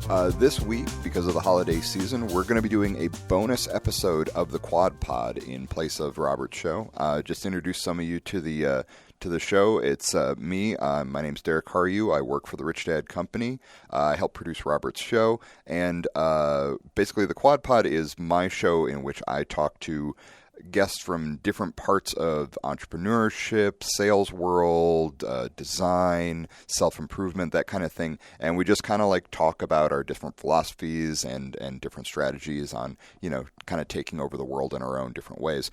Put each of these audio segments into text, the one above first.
This week, because of the holiday season, we're going to be doing a bonus episode of the Quad Pod in place of Robert's show. Just to introduce some of you to the show. It's me. My name's Derek Haryu. I work for the Rich Dad Company. I help produce Robert's show. And basically, the Quad Pod is my show in which I talk to guests from different parts of entrepreneurship, sales world, design, self-improvement, that kind of thing. And we just kind of like talk about our different philosophies and different strategies on, kind of taking over the world in our own different ways.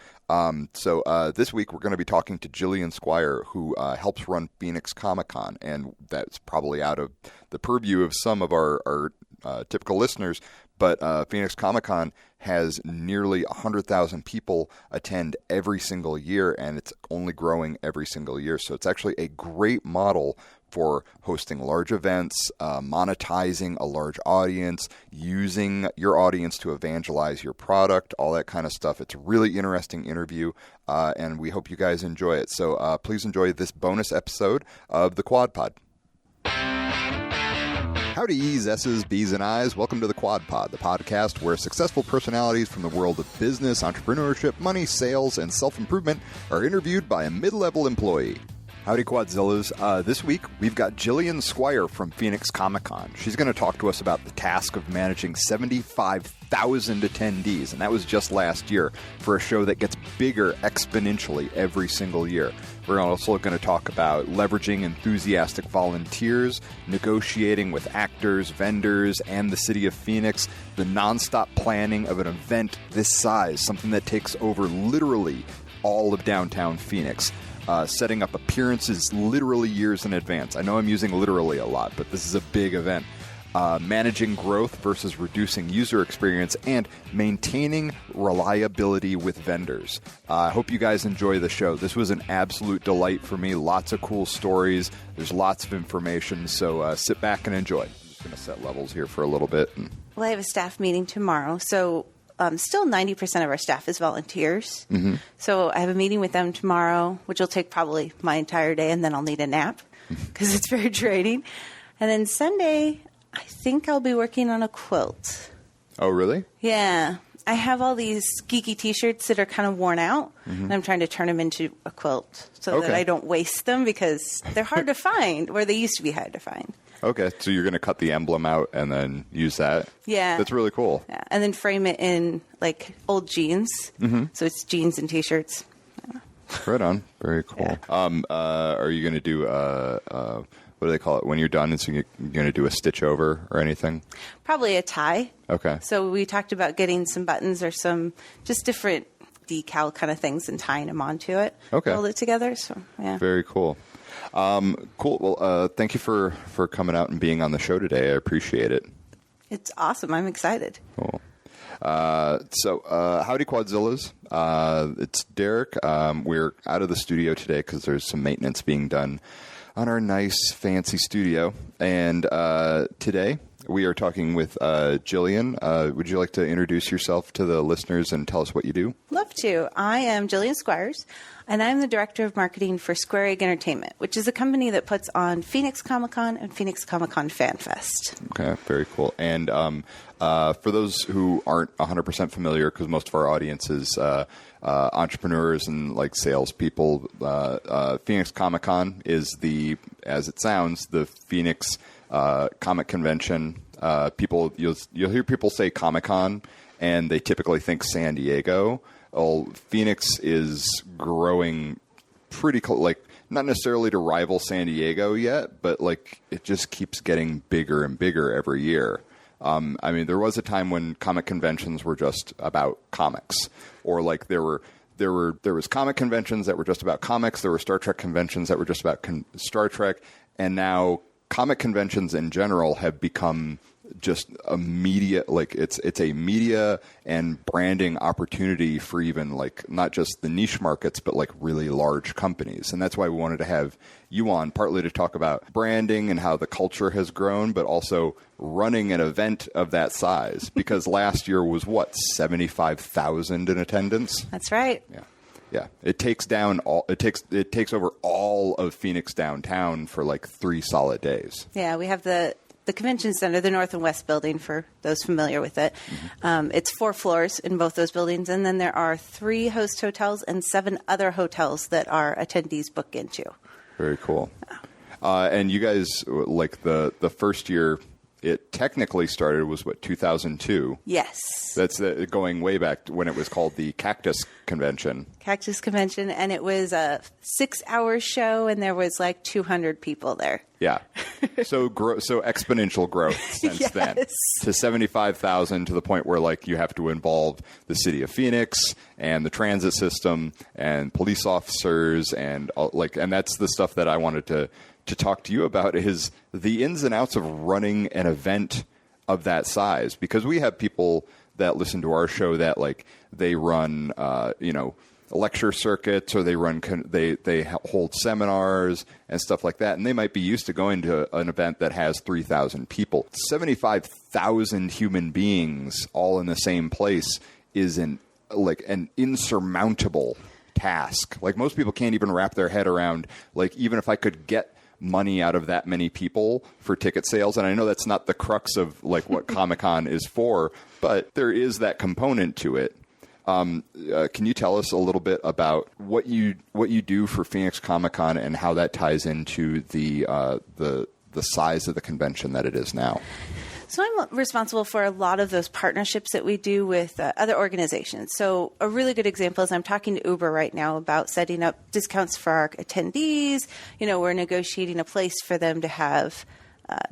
So this week we're going to be talking to Gillian Squire, who helps run Phoenix Comic-Con. And that's probably out of the purview of some of our typical listeners. But Phoenix Comic-Con has nearly 100,000 people attend every single year, and it's only growing every single year. So it's actually a great model for hosting large events, monetizing a large audience, using your audience to evangelize your product, all that kind of stuff. It's a really interesting interview, and we hope you guys enjoy it. So please enjoy this bonus episode of the Quad Pod. Howdy, E's, S's, B's, and I's. Welcome to the Quad Pod, the podcast where successful personalities from the world of business, entrepreneurship, money, sales, and self-improvement are interviewed by a mid-level employee. Howdy, Quadzillas. This week, we've got Jillian Squire from Phoenix Comic-Con. She's going to talk to us about the task of managing 75,000 attendees, and that was just last year, for a show that gets bigger exponentially every single year. We're also going to talk about leveraging enthusiastic volunteers, negotiating with actors, vendors, and the city of Phoenix, the nonstop planning of an event this size, something that takes over literally all of downtown Phoenix. Setting up appearances literally years in advance. I know I'm using literally a lot, but this is a big event. Managing growth versus reducing user experience, and maintaining reliability with vendors. I hope you guys enjoy the show. This was an absolute delight for me. Lots of cool stories. There's lots of information, so sit back and enjoy. I'm just going to set levels here for a little bit. Well, I have a staff meeting tomorrow, so still 90% of our staff is volunteers. Mm-hmm. So I have a meeting with them tomorrow, which will take probably my entire day, and then I'll need a nap because it's very draining. And then Sunday, I think I'll be working on a quilt. Oh, really? Yeah. I have all these geeky T-shirts that are kind of worn out, and I'm trying to turn them into a quilt so that I don't waste them because they're hard to find, or they used to be hard to find. Okay, so you're going to cut the emblem out and then use that? Yeah. That's really cool. Yeah, and then frame it in, like, old jeans. Mm-hmm. So it's jeans and T-shirts. Yeah. Right on. Very cool. Yeah. Are you going to do, what do they call it? When you're done, is you going to do a stitch over or anything? Probably a tie. Okay. So we talked about getting some buttons or some just different decal kind of things and tying them onto it. Okay. Hold it together. So, yeah. Very cool. Cool. Well, thank you for coming out and being on the show today. I appreciate it. It's awesome. I'm excited. Cool. So howdy, Quadzillas. It's Derek. We're out of the studio today because there's some maintenance being done on our nice, fancy studio. And today we are talking with Jillian. Would you like to introduce yourself to the listeners and tell us what you do? Love to. I am Jillian Squires, and I'm the Director of Marketing for Square Egg Entertainment, which is a company that puts on Phoenix Comic-Con and Phoenix Comic-Con Fan Fest. Okay, very cool. And for those who aren't 100% familiar, because most of our audience is entrepreneurs and like salespeople, Phoenix Comic-Con is as it sounds, the Phoenix comic convention. You'll hear people say Comic-Con, and they typically think San Diego. Well, Phoenix is growing pretty not necessarily to rival San Diego yet, but like it just keeps getting bigger and bigger every year. I mean, there was a time when comic conventions were just about comics, or like there was comic conventions that were just about comics. There were Star Trek conventions that were just about Star Trek, and now comic conventions in general have become just a media, like it's a media and branding opportunity for even like not just the niche markets, but like really large companies. And that's why we wanted to have you on, partly to talk about branding and how the culture has grown, but also running an event of that size. Because last year was 75,000 in attendance? That's right. Yeah. Yeah, it takes over all of Phoenix downtown for like 3 solid days. Yeah, we have the the convention center, the North and West building, for those familiar with it. It's 4 floors in both those buildings. And then there are 3 host hotels and 7 other hotels that our attendees book into. Very cool. And you guys, like the first year it technically started was, 2002? Yes. That's going way back when it was called the Cactus Convention. Cactus Convention, and it was a 6-hour show, and there was like 200 people there. Yeah. So exponential growth since then to 75,000, to the point where like you have to involve the city of Phoenix and the transit system and police officers and that's the stuff that I wanted to talk to you about, is the ins and outs of running an event of that size, because we have people that listen to our show that like they run lecture circuits, or they run they hold seminars and stuff like that, and they might be used to going to an event that has 3,000 people. 75,000 human beings all in the same place is an insurmountable task. Like, most people can't even wrap their head around, like, even if I could get money out of that many people for ticket sales. And I know that's not the crux of like what Comic-Con is for, but there is that component to it. Can you tell us a little bit about what you do for Phoenix Comic-Con and how that ties into the size of the convention that it is now? So I'm responsible for a lot of those partnerships that we do with other organizations. So a really good example is I'm talking to Uber right now about setting up discounts for our attendees. We're negotiating a place for them to have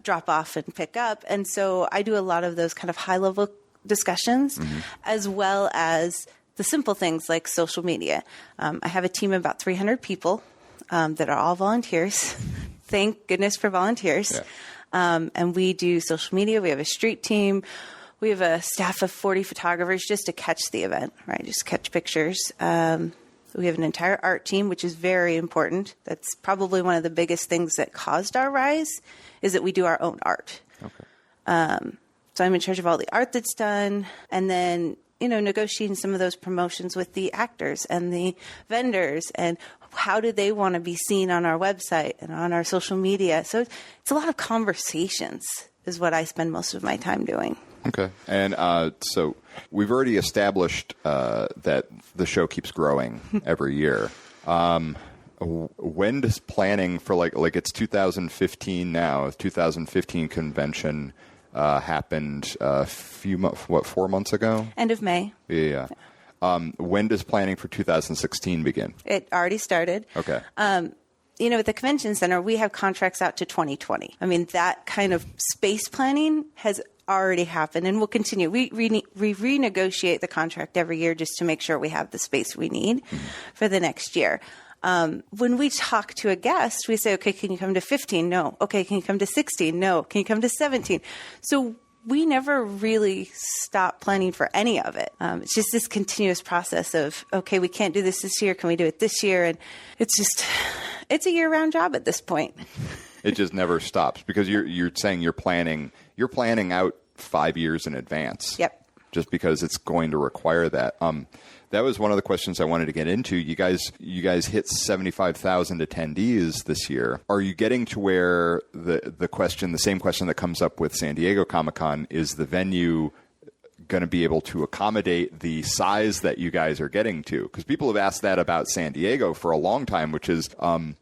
drop off and pick up. And so I do a lot of those kind of high level discussions, as well as the simple things like social media. I have a team of about 300 people that are all volunteers. Thank goodness for volunteers. Yeah. And we do social media. We have a street team. We have a staff of 40 photographers just to catch the event, right? Just catch pictures. We have an entire art team, which is very important. That's probably one of the biggest things that caused our rise, is that we do our own art. Okay. So I'm in charge of all the art that's done, and then, negotiating some of those promotions with the actors and the vendors, and how do they want to be seen on our website and on our social media. So it's a lot of conversations is what I spend most of my time doing. Okay. And so we've already established that the show keeps growing every year. When does planning for like it's 2015 now, 2015 convention happened a few 4 months ago? End of May. Yeah. When does planning for 2016 begin? It already started. Okay. At the convention center, we have contracts out to 2020. I mean, that kind of space planning has already happened and will continue. We renegotiate the contract every year just to make sure we have the space we need for the next year. When we talk to a guest, we say, okay, can you come to 15? No. Okay, can you come to 16? No. Can you come to 17? So we never really stop planning for any of it. It's just this continuous process of, okay, we can't do this year. Can we do it this year? And it's a year-round job at this point. It just never stops, because you're saying you're planning out 5 years in advance. Yep. Just because it's going to require that. That was one of the questions I wanted to get into. You guys hit 75,000 attendees this year. Are you getting to where the same question that comes up with San Diego Comic-Con, is the venue going to be able to accommodate the size that you guys are getting to? Because people have asked that about San Diego for a long time, which is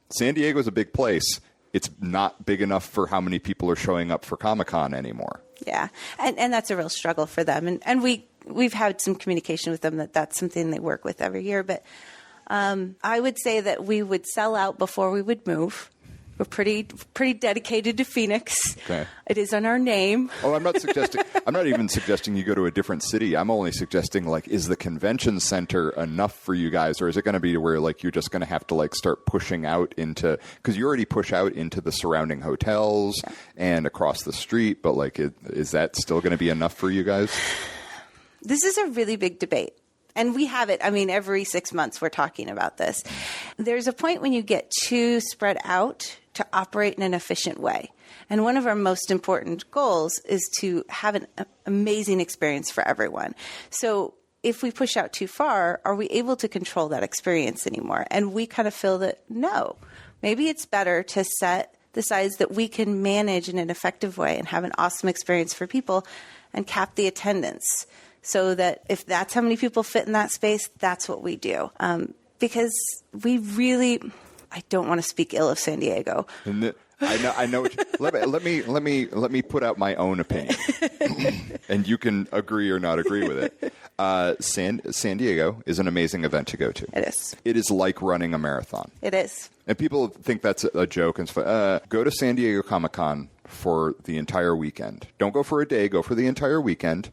San Diego is a big place. It's not big enough for how many people are showing up for Comic-Con anymore. Yeah, and that's a real struggle for them. And we've had some communication with them that's something they work with every year. But I would say that we would sell out before we would move. We're pretty dedicated to Phoenix. Okay. It is on our name. Oh, I'm not even suggesting you go to a different city. I'm only suggesting, like, is the convention center enough for you guys, or is it going to be to where like you're just going to have to like start pushing out into, because you already push out into the surrounding hotels and across the street, but like, is that still going to be enough for you guys? This is a really big debate. And we have it, every 6 months we're talking about this. There's a point when you get too spread out to operate in an efficient way. And one of our most important goals is to have an amazing experience for everyone. So if we push out too far, are we able to control that experience anymore? And we kind of feel that, no, maybe it's better to set the size that we can manage in an effective way and have an awesome experience for people and cap the attendance so that if that's how many people fit in that space, that's what we do. Because we really, I don't want to speak ill of San Diego. I know. Let me put out my own opinion, and you can agree or not agree with it. San Diego is an amazing event to go to. It is. It is like running a marathon. It is. And people think that's a joke. And go to San Diego Comic-Con for the entire weekend. Don't go for a day. Go for the entire weekend.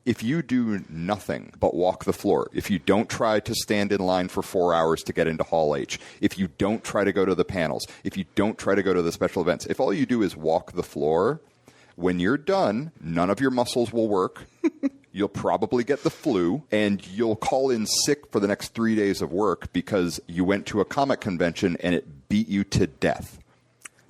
If you do nothing but walk the floor, if you don't try to stand in line for 4 hours to get into Hall H, if you don't try to go to the panels, if you don't try to go to the special events, if all you do is walk the floor, when you're done, none of your muscles will work. You'll probably get the flu, and you'll call in sick for the next 3 days of work because you went to a comic convention and it beat you to death.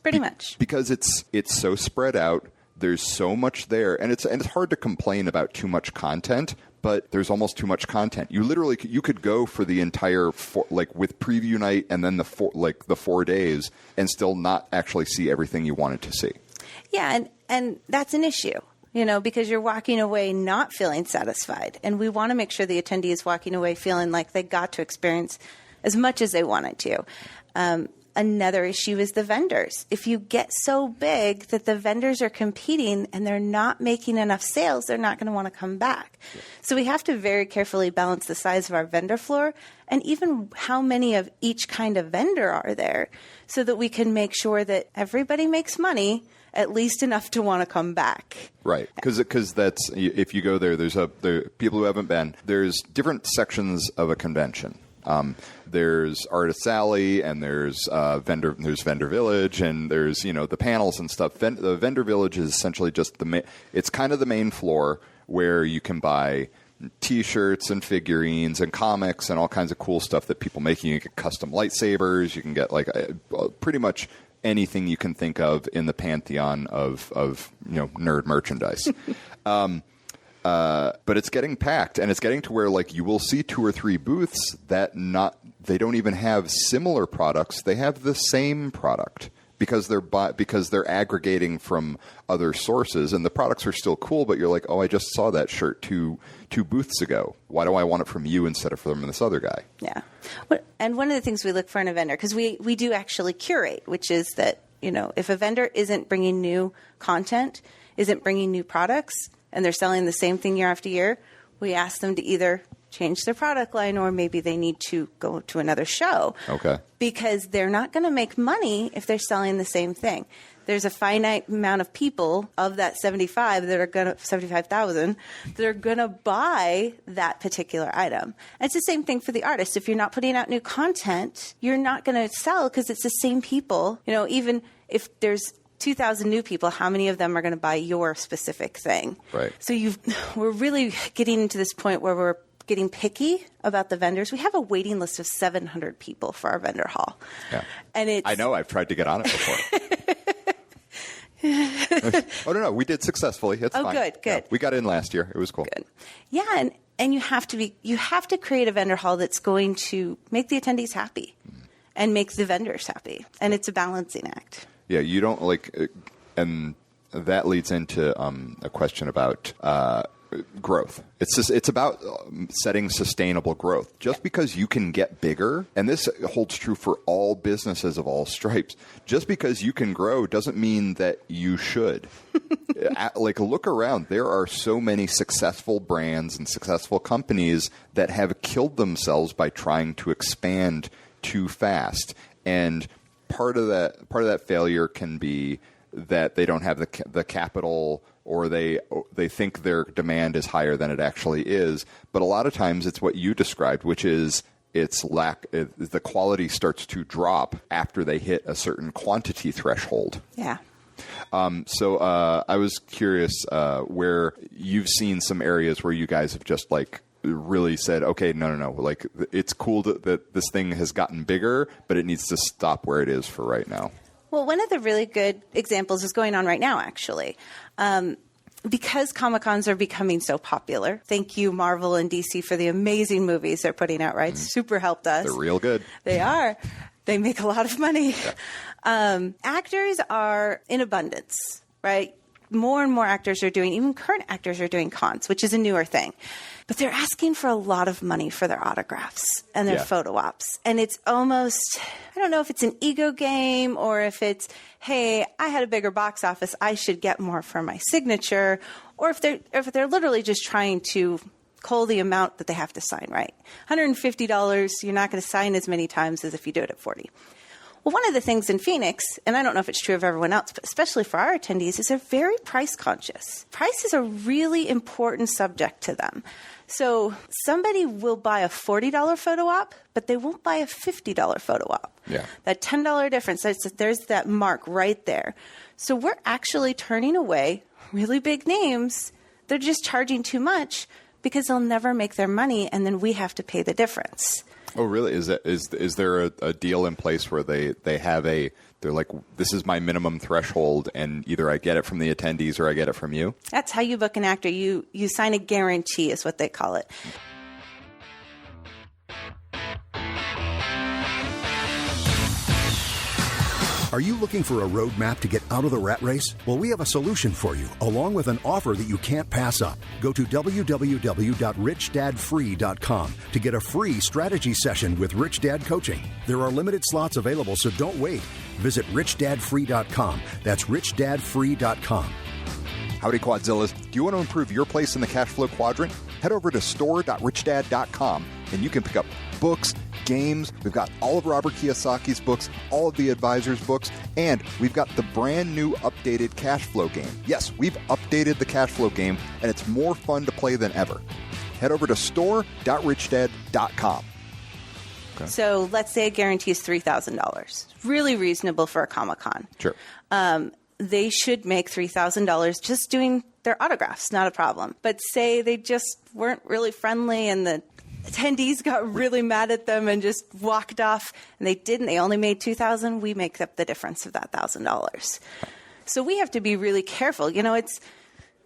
Pretty much. Because it's so spread out. There's so much there, and it's hard to complain about too much content, but there's almost too much content. You could go for the entire with preview night and then the 4 days and still not actually see everything you wanted to see. Yeah, and that's an issue, because you're walking away not feeling satisfied, and we want to make sure the attendee is walking away feeling like they got to experience as much as they wanted to. Another issue is the vendors. If you get so big that the vendors are competing and they're not making enough sales, they're not going to want to come back. Yeah. So we have to very carefully balance the size of our vendor floor and even how many of each kind of vendor are there so that we can make sure that everybody makes money, at least enough to want to come back. Right, because that's, if you go there, there's people who haven't been, there's different sections of a convention. There's Artist Alley, and there's Vendor Village, and there's the panels and stuff. The Vendor Village is essentially just it's kind of the main floor where you can buy T-shirts and figurines and comics and all kinds of cool stuff that people make. You can get custom lightsabers. You can get pretty much anything you can think of in the pantheon of nerd merchandise. But it's getting packed, and it's getting to where you will see 2 or 3 booths that they don't even have similar products. They have the same product because they're aggregating from other sources, and the products are still cool. But you're like, oh, I just saw that shirt two booths ago. Why do I want it from you instead of from this other guy? Yeah, and one of the things we look for in a vendor, because we do actually curate, which is that if a vendor isn't bringing new content, isn't bringing new products, and they're selling the same thing year after year, we ask them to either change their product line or maybe they need to go to another show. Okay. Because they're not going to make money if they're selling the same thing. There's a finite amount of people of that 75,000 that are going to buy that particular item. And it's the same thing for the artist. If you're not putting out new content, you're not going to sell because it's the same people. Even if there's 2,000 new people, how many of them are going to buy your specific thing? Right. So we're really getting into this point where we're getting picky about the vendors. We have a waiting list of 700 people for our vendor hall. Yeah. And I know. I've tried to get on it before. Oh, no. We did successfully. It's fine. Oh, good. Yeah, we got in last year. It was cool. Good. Yeah. And you have to create a vendor hall that's going to make the attendees happy and make the vendors happy. And it's a balancing act. Yeah, you don't and that leads into a question about growth. It's about setting sustainable growth. Just because you can get bigger, and this holds true for all businesses of all stripes, just because you can grow doesn't mean that you should. Look around. There are so many successful brands and successful companies that have killed themselves by trying to expand too fast. And part of that failure can be that they don't have the capital, or they think their demand is higher than it actually is. But a lot of times it's what you described, which is the quality starts to drop after they hit a certain quantity threshold. Yeah. So I was curious where you've seen some areas where you guys have just really said, okay, no. It's cool that this thing has gotten bigger, but it needs to stop where it is for right now. Well, one of the really good examples is going on right now, actually. Because Comic-Cons are becoming so popular. Thank you, Marvel and DC, for the amazing movies they're putting out, right? Super helped us. They're real good. They are. They make a lot of money. Yeah. Actors are in abundance, right? More and more actors are doing, even current actors are doing cons, which is a newer thing. But they're asking for a lot of money for their autographs and their photo ops. And it's almost, I don't know if it's an ego game or if it's, hey, I had a bigger box office, I should get more for my signature. Or if they're literally just trying to cull the amount that they have to sign, right? $150, you're not going to sign as many times as if you do it at $40. Well, one of the things in Phoenix, and I don't know if it's true of everyone else, but especially for our attendees, is they're very price conscious. Price is a really important subject to them. So somebody will buy a $40 photo op, but they won't buy a $50 photo op. Yeah. That $10 difference, there's that mark right there. So we're actually turning away really big names. They're just charging too much because they'll never make their money, and then we have to pay the difference. Oh, really? Is there a deal in place where they have they're like, this is my minimum threshold, and either I get it from the attendees or I get it from you? That's how you book an actor. You sign a guarantee is what they call it. Are you looking for a roadmap to get out of the rat race? Well, we have a solution for you, along with an offer that you can't pass up. Go to www.richdadfree.com to get a free strategy session with Rich Dad Coaching. There are limited slots available, so don't wait. Visit richdadfree.com. That's richdadfree.com. Howdy, Quadzillas. Do you want to improve your place in the cash flow quadrant? Head over to store.richdad.com and you can pick up books, games. We've got all of Robert Kiyosaki's books, all of the advisors' books, and we've got the brand new updated cash flow game. Yes, we've updated the cash flow game, and it's more fun to play than ever. Head over to store.richdad.com. Okay. So let's say a guarantee is $3,000. Really reasonable for a Comic-Con. Sure. They should make $3,000 just doing their autographs, not a problem. But say they just weren't really friendly and the attendees got really mad at them and just walked off, and they didn't. They only made $2,000. We make up the difference of that $1,000. So we have to be really careful. You know,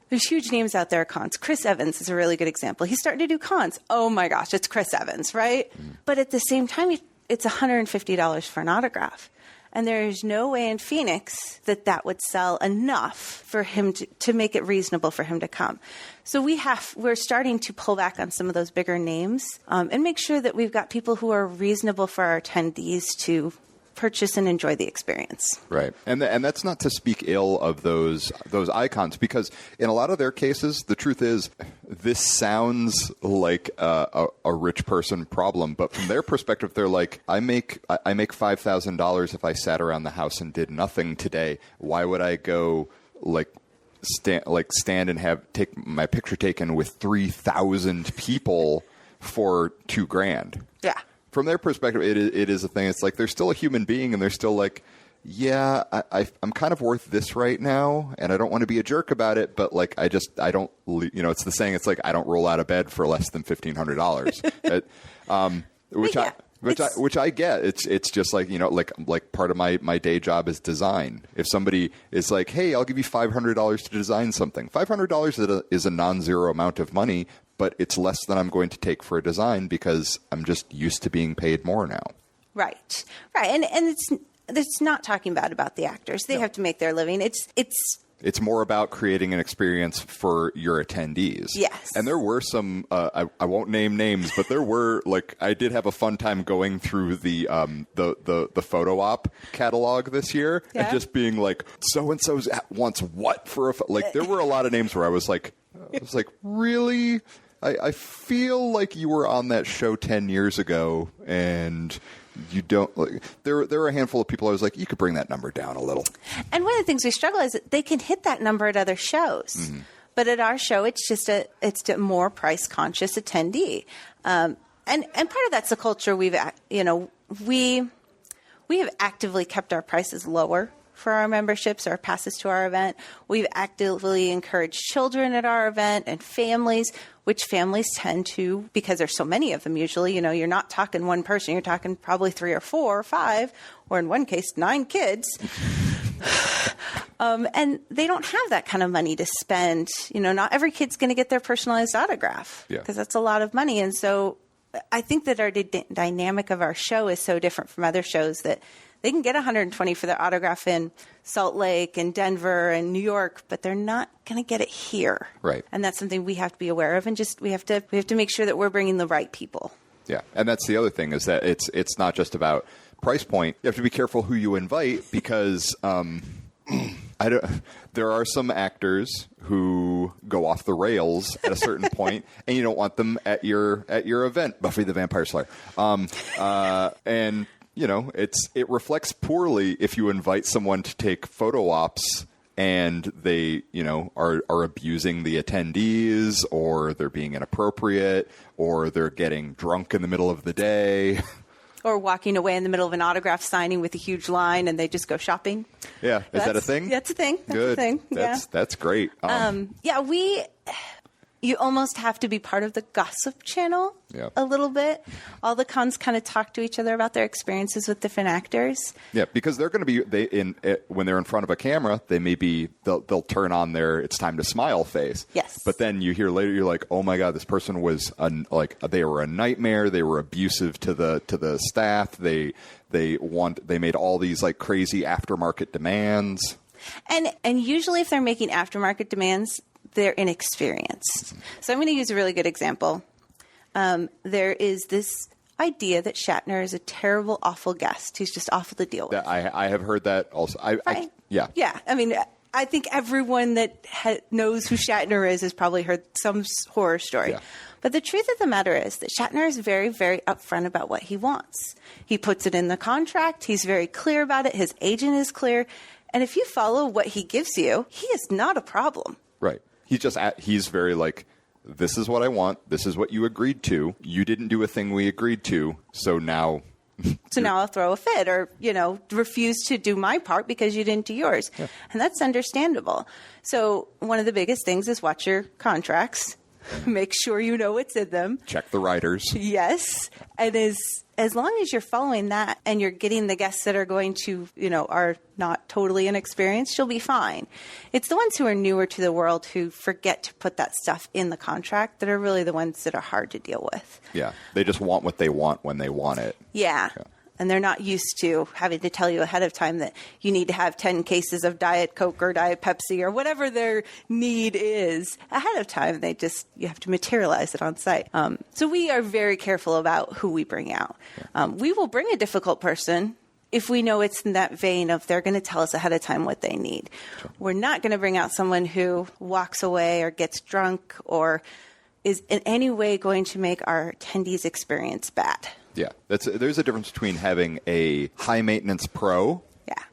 there's huge names out there at cons. Chris Evans is a really good example. He's starting to do cons. Oh my gosh, it's Chris Evans, right? But at the same time, it's $150 for an autograph. And there's no way in Phoenix that would sell enough for him to make it reasonable for him to come. So we're starting to pull back on some of those bigger names and make sure that we've got people who are reasonable for our attendees to purchase and enjoy the experience. Right. And that's not to speak ill of those icons, because in a lot of their cases, the truth is this sounds like a rich person problem, but from their perspective, they're like, I make $5,000 if I sat around the house and did nothing today. Why would I go stand and take my picture taken with 3,000 people for $2,000? Yeah. From their perspective, it is a thing. It's like they're still a human being, and they're still like, yeah, I'm kind of worth this right now, and I don't want to be a jerk about it, but like I don't, you know, it's the saying. It's like I don't roll out of bed for less than $1,500, which I get. It's just like, you know, like part of my day job is design. If somebody is like, hey, I'll give you $500 to design something, $500 is a non-zero amount of money. But it's less than I'm going to take for a design because I'm just used to being paid more now. Right. And it's not talking bad about the actors. They have to make their living. It's more about creating an experience for your attendees. Yes. And there were some, I won't name names, but there were, like, I did have a fun time going through the photo op catalog this year and just being like, so-and-so's wants what for a, like, there were a lot of names where I was like, really? I feel like you were on that show 10 years ago, and you don't. Like, there were a handful of people I was like, you could bring that number down a little. And one of the things we struggle is that they can hit that number at other shows, but at our show, it's just a more price conscious attendee, and part of that's the culture we have actively kept our prices lower for our memberships or passes to our event. We've actively encouraged children at our event and families, which families tend to, because there's so many of them usually, you know, you're not talking one person, you're talking probably 3 or 4 or 5, or in one case, 9 kids. And they don't have that kind of money to spend. You know, not every kid's going to get their personalized autograph because that's a lot of money. And so I think that our dynamic of our show is so different from other shows that they can get 120 for their autograph in Salt Lake and Denver and New York, but they're not going to get it here. Right. And that's something we have to be aware of, and we have to make sure that we're bringing the right people. Yeah, and that's the other thing is that it's not just about price point. You have to be careful who you invite because there are some actors who go off the rails at a certain point, and you don't want them at your event, Buffy the Vampire Slayer. And you know, it reflects poorly if you invite someone to take photo ops and they, you know, are abusing the attendees, or they're being inappropriate, or they're getting drunk in the middle of the day. Or walking away in the middle of an autograph signing with a huge line and they just go shopping. Yeah. Is that a thing? That's a thing. That's Good. a thing. That's great. You almost have to be part of the gossip channel a little bit. All the cons kind of talk to each other about their experiences with different actors. Yeah, because they're going to be when they're in front of a camera, they'll turn on their "it's time to smile" face. Yes. But then you hear later, you're like, oh my god, this person was they were a nightmare. They were abusive to the staff. They made all these like crazy aftermarket demands. And usually, if they're making aftermarket demands, they're inexperienced. So I'm going to use a really good example. There is this idea that Shatner is a terrible, awful guest. He's just awful to deal with. I have heard that also. Yeah. I mean, I think everyone that knows who Shatner is has probably heard some horror story. Yeah. But the truth of the matter is that Shatner is very, very upfront about what he wants. He puts it in the contract. He's very clear about it. His agent is clear. And if you follow what he gives you, he is not a problem. Right. He's very like, this is what I want. This is what you agreed to. You didn't do a thing we agreed to. So now. Now I'll throw a fit or, refuse to do my part because you didn't do yours. Yeah. And that's understandable. So one of the biggest things is watch your contracts. Make sure you know what's in them. Check the writers. Yes. And as long as you're following that and you're getting the guests that are going to, are not totally inexperienced, you'll be fine. It's the ones who are newer to the world who forget to put that stuff in the contract that are really the ones that are hard to deal with. Yeah. They just want what they want when they want it. Yeah. And they're not used to having to tell you ahead of time that you need to have 10 cases of Diet Coke or Diet Pepsi or whatever their need is ahead of time. You have to materialize it on site. So we are very careful about who we bring out. We will bring a difficult person if we know it's in that vein of they're going to tell us ahead of time what they need. Sure. We're not going to bring out someone who walks away or gets drunk or is in any way going to make our attendees' experience bad. Yeah, there's a difference between having a high-maintenance pro,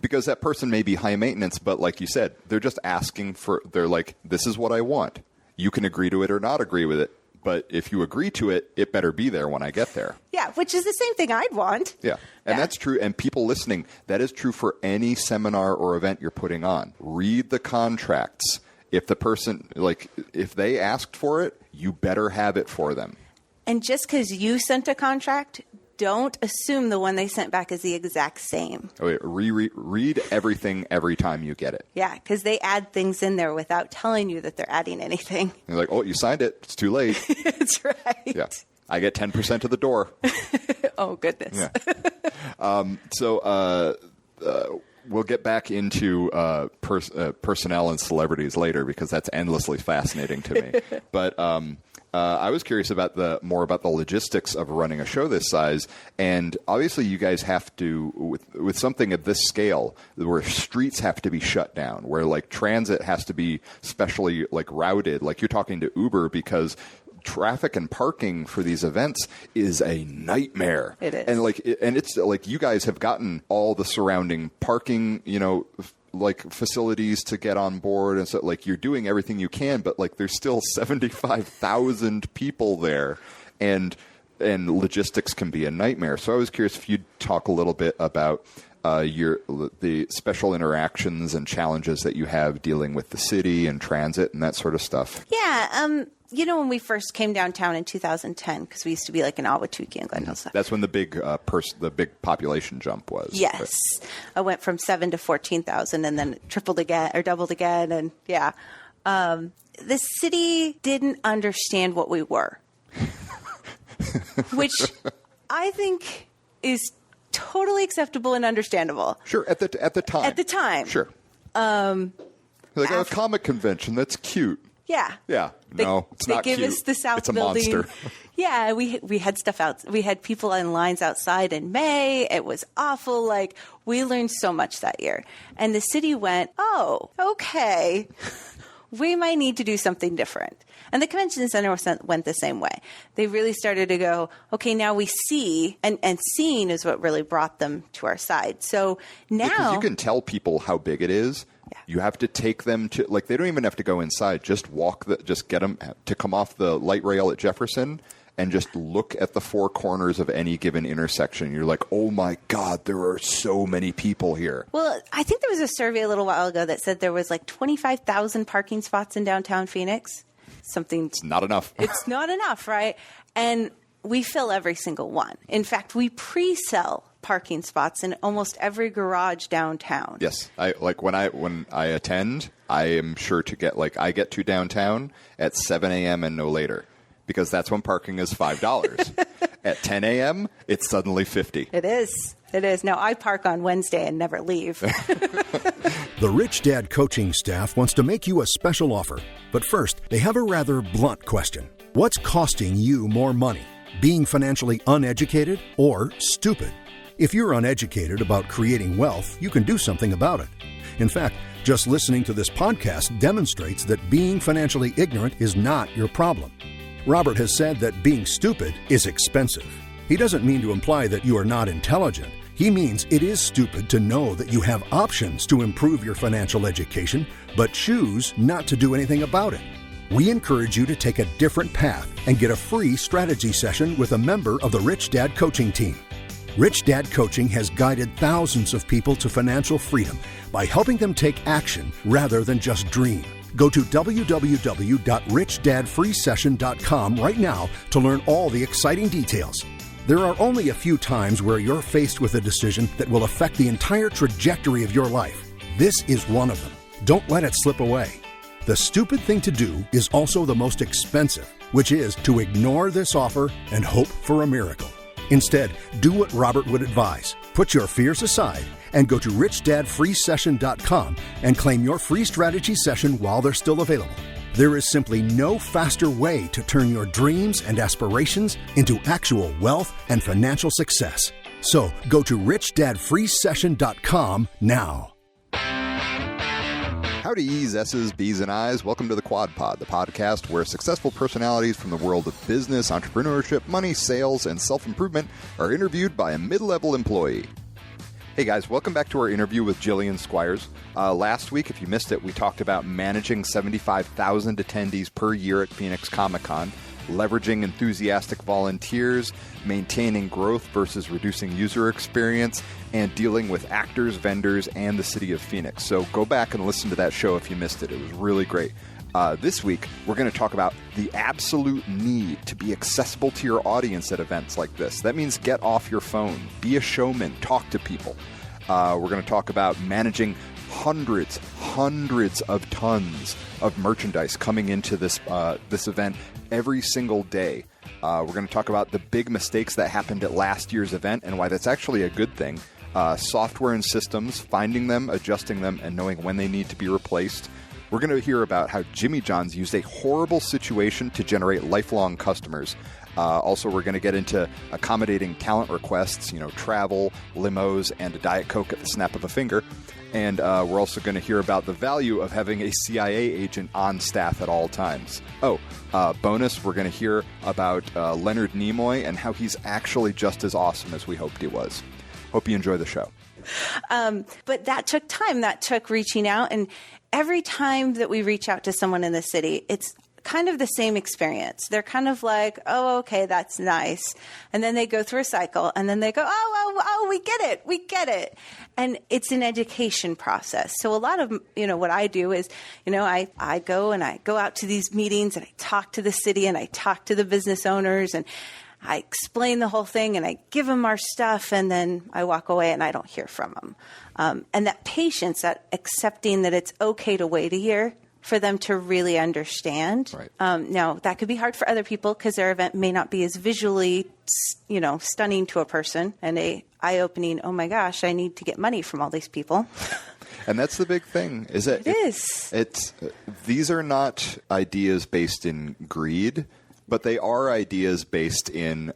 because that person may be high-maintenance, but like you said, they're just asking they're like, this is what I want. You can agree to it or not agree with it, but if you agree to it, it better be there when I get there. Yeah, which is the same thing I'd want. Yeah, and that's true, and people listening, that is true for any seminar or event you're putting on. Read the contracts. If the person, if they asked for it, you better have it for them. And just because you sent a contract, don't assume the one they sent back is the exact same. Read everything every time you get it. Yeah, because they add things in there without telling you that they're adding anything. You're like, oh, you signed it. It's too late. That's right. Yeah. I get 10% of the door. Oh, goodness. Yeah. We'll get back into personnel and celebrities later because that's endlessly fascinating to me. But I was curious about more about the logistics of running a show this size, and obviously you guys have to with something of this scale, where streets have to be shut down, where like transit has to be specially like routed, like you're talking to Uber because traffic and parking for these events is a nightmare. It is. And it's like you guys have gotten all the surrounding parking, like facilities to get on board, and so like you're doing everything you can, but like there's still 75,000 people there, and logistics can be a nightmare. So I was curious if you'd talk a little bit about the special interactions and challenges that you have dealing with the city and transit and that sort of stuff. Yeah. When we first came downtown in 2010, because we used to be like in Ahwatukee and Glen Hillside. That's when the big population jump was. Yes. Right. I went from 7 to 14,000 and then tripled again or doubled again. And yeah, the city didn't understand what we were. which I think is totally acceptable and understandable. Sure, at the time. At the time. Sure. Like a comic convention, that's cute. Yeah. Yeah. No, it's not cute. They gave us the South it's a Building. Monster. Yeah, we had stuff out. We had people in lines outside in May. It was awful. Like, we learned so much that year. And the city went, oh, okay, we might need to do something different. And the convention center went the same way. They really started to go, okay, now we see, and seeing is what really brought them to our side. So now... Because you can tell people how big it is. Yeah. You have to take them to, like, they don't even have to go inside. Just get them to come off the light rail at Jefferson and just look at the four corners of any given intersection. You're like, oh my God, there are so many people here. Well, I think there was a survey a little while ago that said there was like 25,000 parking spots in downtown Phoenix. It's not enough. It's not enough, right? And we fill every single one. In fact, we pre-sell parking spots in almost every garage downtown. Yes. When I attend, I am sure to get, I get to downtown at 7 a.m. and no later, because that's when parking is $5. At 10 a.m., it's suddenly $50. It is. It is. Now, I park on Wednesday and never leave. The Rich Dad coaching staff wants to make you a special offer. But first, they have a rather blunt question. What's costing you more money? Being financially uneducated or stupid? If you're uneducated about creating wealth, you can do something about it. In fact, just listening to this podcast demonstrates that being financially ignorant is not your problem. Robert has said that being stupid is expensive. He doesn't mean to imply that you are not intelligent. He means it is stupid to know that you have options to improve your financial education, but choose not to do anything about it. We encourage you to take a different path and get a free strategy session with a member of the Rich Dad coaching team. Rich Dad Coaching has guided thousands of people to financial freedom by helping them take action rather than just dream. Go to www.richdadfreesession.com right now to learn all the exciting details. There are only a few times where you're faced with a decision that will affect the entire trajectory of your life. This is one of them. Don't let it slip away. The stupid thing to do is also the most expensive, which is to ignore this offer and hope for a miracle. Instead, do what Robert would advise. Put your fears aside and go to richdadfreesession.com and claim your free strategy session while they're still available. There is simply no faster way to turn your dreams and aspirations into actual wealth and financial success. So go to richdadfreesession.com now. Howdy, E's, S's, B's, and I's. Welcome to the Quad Pod, the podcast where successful personalities from the world of business, entrepreneurship, money, sales, and self-improvement are interviewed by a mid-level employee. Hey guys, welcome back to our interview with Jillian Squires. Last week, if you missed it, we talked about managing 75,000 attendees per year at Phoenix Comic-Con, leveraging enthusiastic volunteers, maintaining growth versus reducing user experience, and dealing with actors, vendors, and the city of Phoenix. So go back and listen to that show if you missed it. It was really great. This week, we're going to talk about the absolute need to be accessible to your audience at events like this. That means get off your phone, be a showman, talk to people. We're going to talk about managing hundreds of tons of merchandise coming into this event every single day. We're going to talk about the big mistakes that happened at last year's event and why that's actually a good thing. Software and systems, finding them, adjusting them, and knowing when they need to be replaced. We're going to hear about how Jimmy John's used a horrible situation to generate lifelong customers. Also, we're going to get into accommodating talent requests, travel, limos, and a Diet Coke at the snap of a finger. And we're also going to hear about the value of having a CIA agent on staff at all times. Bonus, we're going to hear about Leonard Nimoy and how he's actually just as awesome as we hoped he was. Hope you enjoy the show. But that took time. That took reaching out. And every time that we reach out to someone in the city, it's kind of the same experience. They're kind of like, oh, okay, that's nice. And then they go through a cycle and then they go, oh, we get it. And it's an education process. So a lot of, what I do is, I go out to these meetings and I talk to the city and I talk to the business owners and I explain the whole thing and I give them our stuff and then I walk away and I don't hear from them. And that patience, that accepting that it's okay to wait a year for them to really understand. Right. Now, that could be hard for other people because their event may not be as visually, stunning to a person and a eye-opening, oh my gosh, I need to get money from all these people. And that's the big thing, is that these are not ideas based in greed, but they are ideas based in,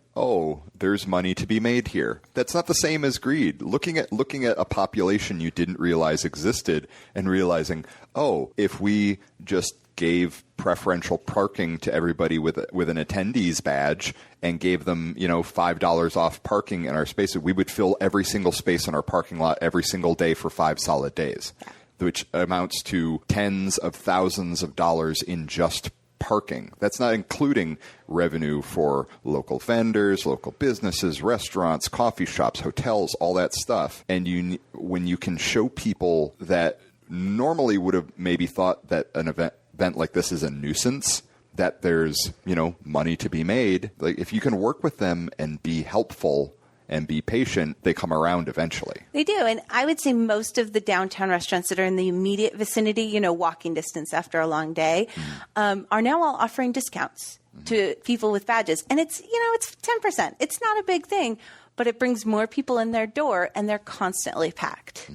there's money to be made here. That's not the same as greed. Looking at a population you didn't realize existed and realizing, if we just gave preferential parking to everybody with an attendees badge and gave them, $5 off parking in our spaces, we would fill every single space in our parking lot every single day for 5 solid days, which amounts to tens of thousands of dollars in just parking. That's not including revenue for local vendors, local businesses, restaurants, coffee shops, hotels, all that stuff. And when you can show people that normally would have maybe thought that an event like this is a nuisance, that there's, money to be made. Like, if you can work with them and be helpful and be patient, they come around eventually. They do. And I would say most of the downtown restaurants that are in the immediate vicinity, walking distance after a long day, are now all offering discounts to people with badges. And it's 10%. It's not a big thing, but it brings more people in their door and they're constantly packed.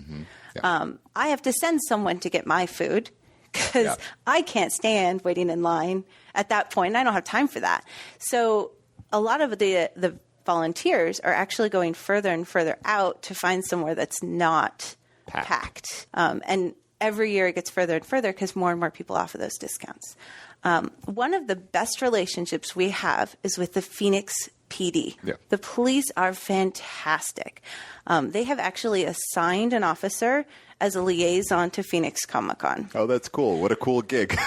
I have to send someone to get my food because I can't stand waiting in line at that point. I don't have time for that. So a lot of the volunteers are actually going further and further out to find somewhere that's not packed. And every year it gets further and further because more and more people offer those discounts. One of the best relationships we have is with the Phoenix PD. Yeah. The police are fantastic. They have actually assigned an officer as a liaison to Phoenix Comic-Con. Oh, that's cool. What a cool gig.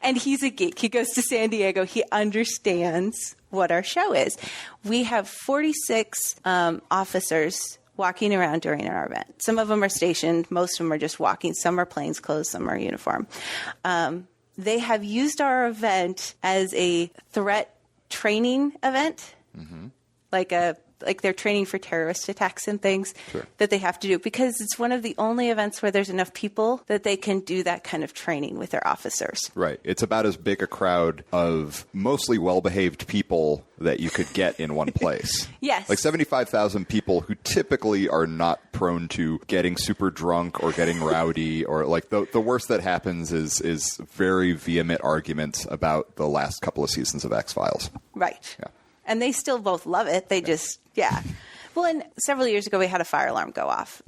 And he's a geek. He goes to San Diego. He understands what our show is. We have 46 officers walking around during our event. Some of them are stationed. Most of them are just walking. Some are plainclothes. Some are uniform. They have used our event as a threat training event, like they're training for terrorist attacks and things that they have to do, because it's one of the only events where there's enough people that they can do that kind of training with their officers. Right. It's about as big a crowd of mostly well-behaved people that you could get in one place. Yes. Like 75,000 people who typically are not prone to getting super drunk or getting rowdy, or like the worst that happens is very vehement arguments about the last couple of seasons of X-Files. Right. Yeah. And they still both love it. They just, Well, and several years ago, we had a fire alarm go off.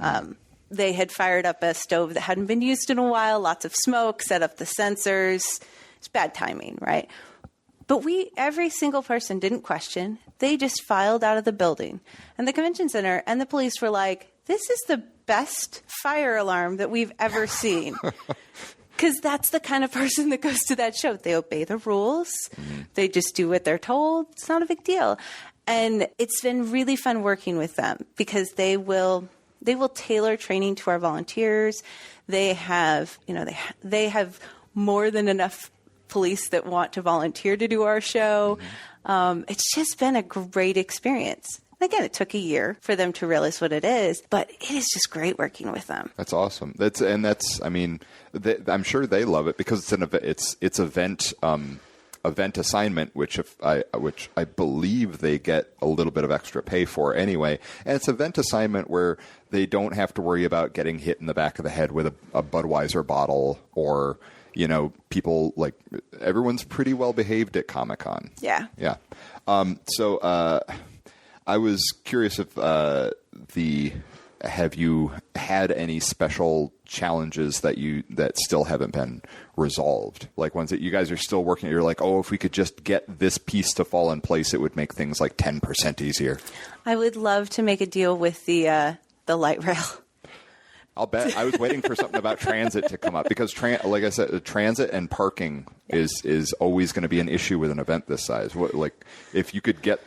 They had fired up a stove that hadn't been used in a while, lots of smoke, set up the sensors. It's bad timing, right? But every single person didn't question. They just filed out of the building. And the convention center and the police were like, this is the best fire alarm that we've ever seen. Because that's the kind of person that goes to that show. They obey the rules. They just do what they're told. It's not a big deal. And it's been really fun working with them because they will tailor training to our volunteers. They have, they have more than enough police that want to volunteer to do our show. It's just been a great experience. Again, it took a year for them to realize what it is, but it is just great working with them. That's awesome. I'm sure they love it because it's event assignment, which I believe they get a little bit of extra pay for anyway. And it's event assignment where they don't have to worry about getting hit in the back of the head with a Budweiser bottle or, people like everyone's pretty well behaved at Comic-Con. Yeah. Yeah. I was curious if have you had any special challenges that still haven't been resolved? Like ones that you guys are still working, you're like, if we could just get this piece to fall in place, it would make things like 10% easier. I would love to make a deal with the light rail. I'll bet. I was waiting for something about transit to come up because, like I said, transit and parking is always going to be an issue with an event this size. If you could get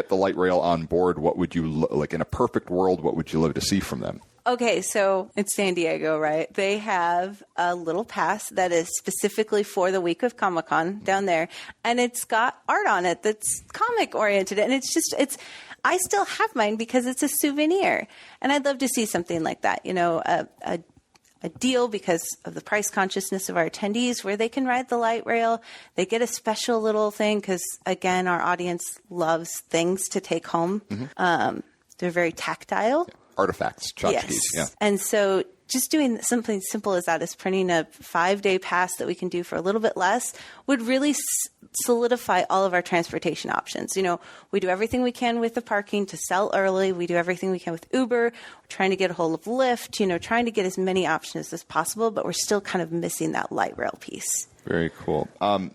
the light rail on board, what would you like in a perfect world? What would you love to see from them? Okay, so it's San Diego, right? They have a little pass that is specifically for the week of Comic-Con down there, and it's got art on it that's comic oriented, and I still have mine because it's a souvenir, and I'd love to see something like that. a deal because of the price consciousness of our attendees where they can ride the light rail. They get a special little thing because, again, our audience loves things to take home. They're very tactile. Artifacts, tchotchkes, Yes. yeah. And so just doing something simple as that, as printing a 5-day pass that we can do for a little bit less, would really solidify all of our transportation options. You know, we do everything we can with the parking to sell early. We do everything we can with Uber. We're trying to get a hold of Lyft, you know, trying to get as many options as possible, but we're still kind of missing that light rail piece. Very cool. I'd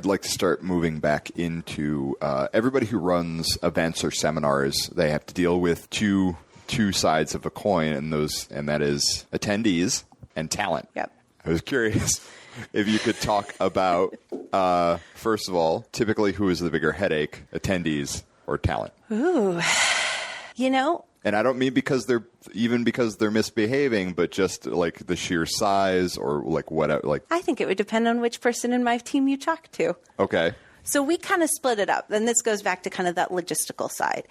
like to start moving back into everybody who runs events or seminars. They have to deal with two sides of a coin, and that is attendees and talent. Yep. I was curious if you could talk about, first of all, typically who is the bigger headache, attendees or talent? Ooh, you know. And I don't mean because they're misbehaving, but just like the sheer size or like what, like. I think it would depend on which person in my team you talk to. Okay. So we kind of split it up. And this goes back to kind of that logistical side.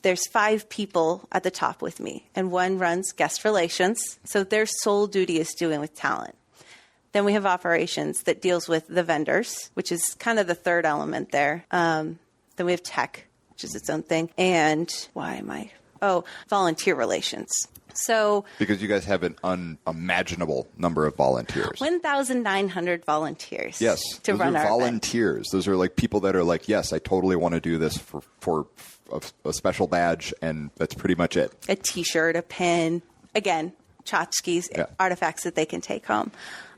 There's 5 people at the top with me, and one runs guest relations. So their sole duty is dealing with talent. Then we have operations that deals with the vendors, which is kind of the third element there. Then we have tech, which is its own thing. And volunteer relations. So because you guys have an unimaginable number of volunteers. 1,900 volunteers. Yes. To those run are our volunteers. event. Those are like people that are like, yes, I totally want to do this for a special badge, and that's pretty much it. A T-shirt, a pin, again, tchotchkes, artifacts that they can take home.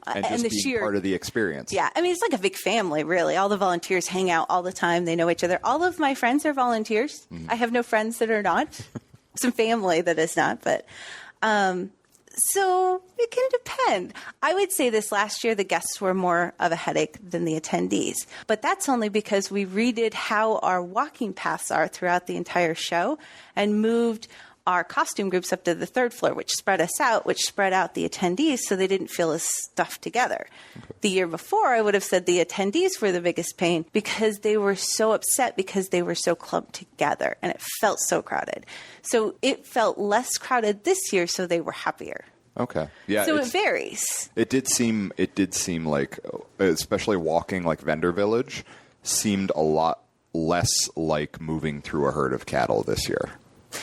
And just being part of the experience. Yeah. I mean, it's like a big family, really. All the volunteers hang out all the time. They know each other. All of my friends are volunteers. I have no friends that are not. Some family that is not, but so it can depend. I would say this last year, the guests were more of a headache than the attendees, but that's only because we redid how our walking paths are throughout the entire show and moved our costume groups up to the 3rd floor, which spread us out, which spread out the attendees so they didn't feel as stuffed together. Okay. The year before, I would have said the attendees were the biggest pain because they were so upset because they were so clumped together and it felt so crowded. So it felt less crowded this year, so they were happier. Okay. Yeah. So it varies. It did seem like, especially walking like Vendor Village, seemed a lot less like moving through a herd of cattle this year.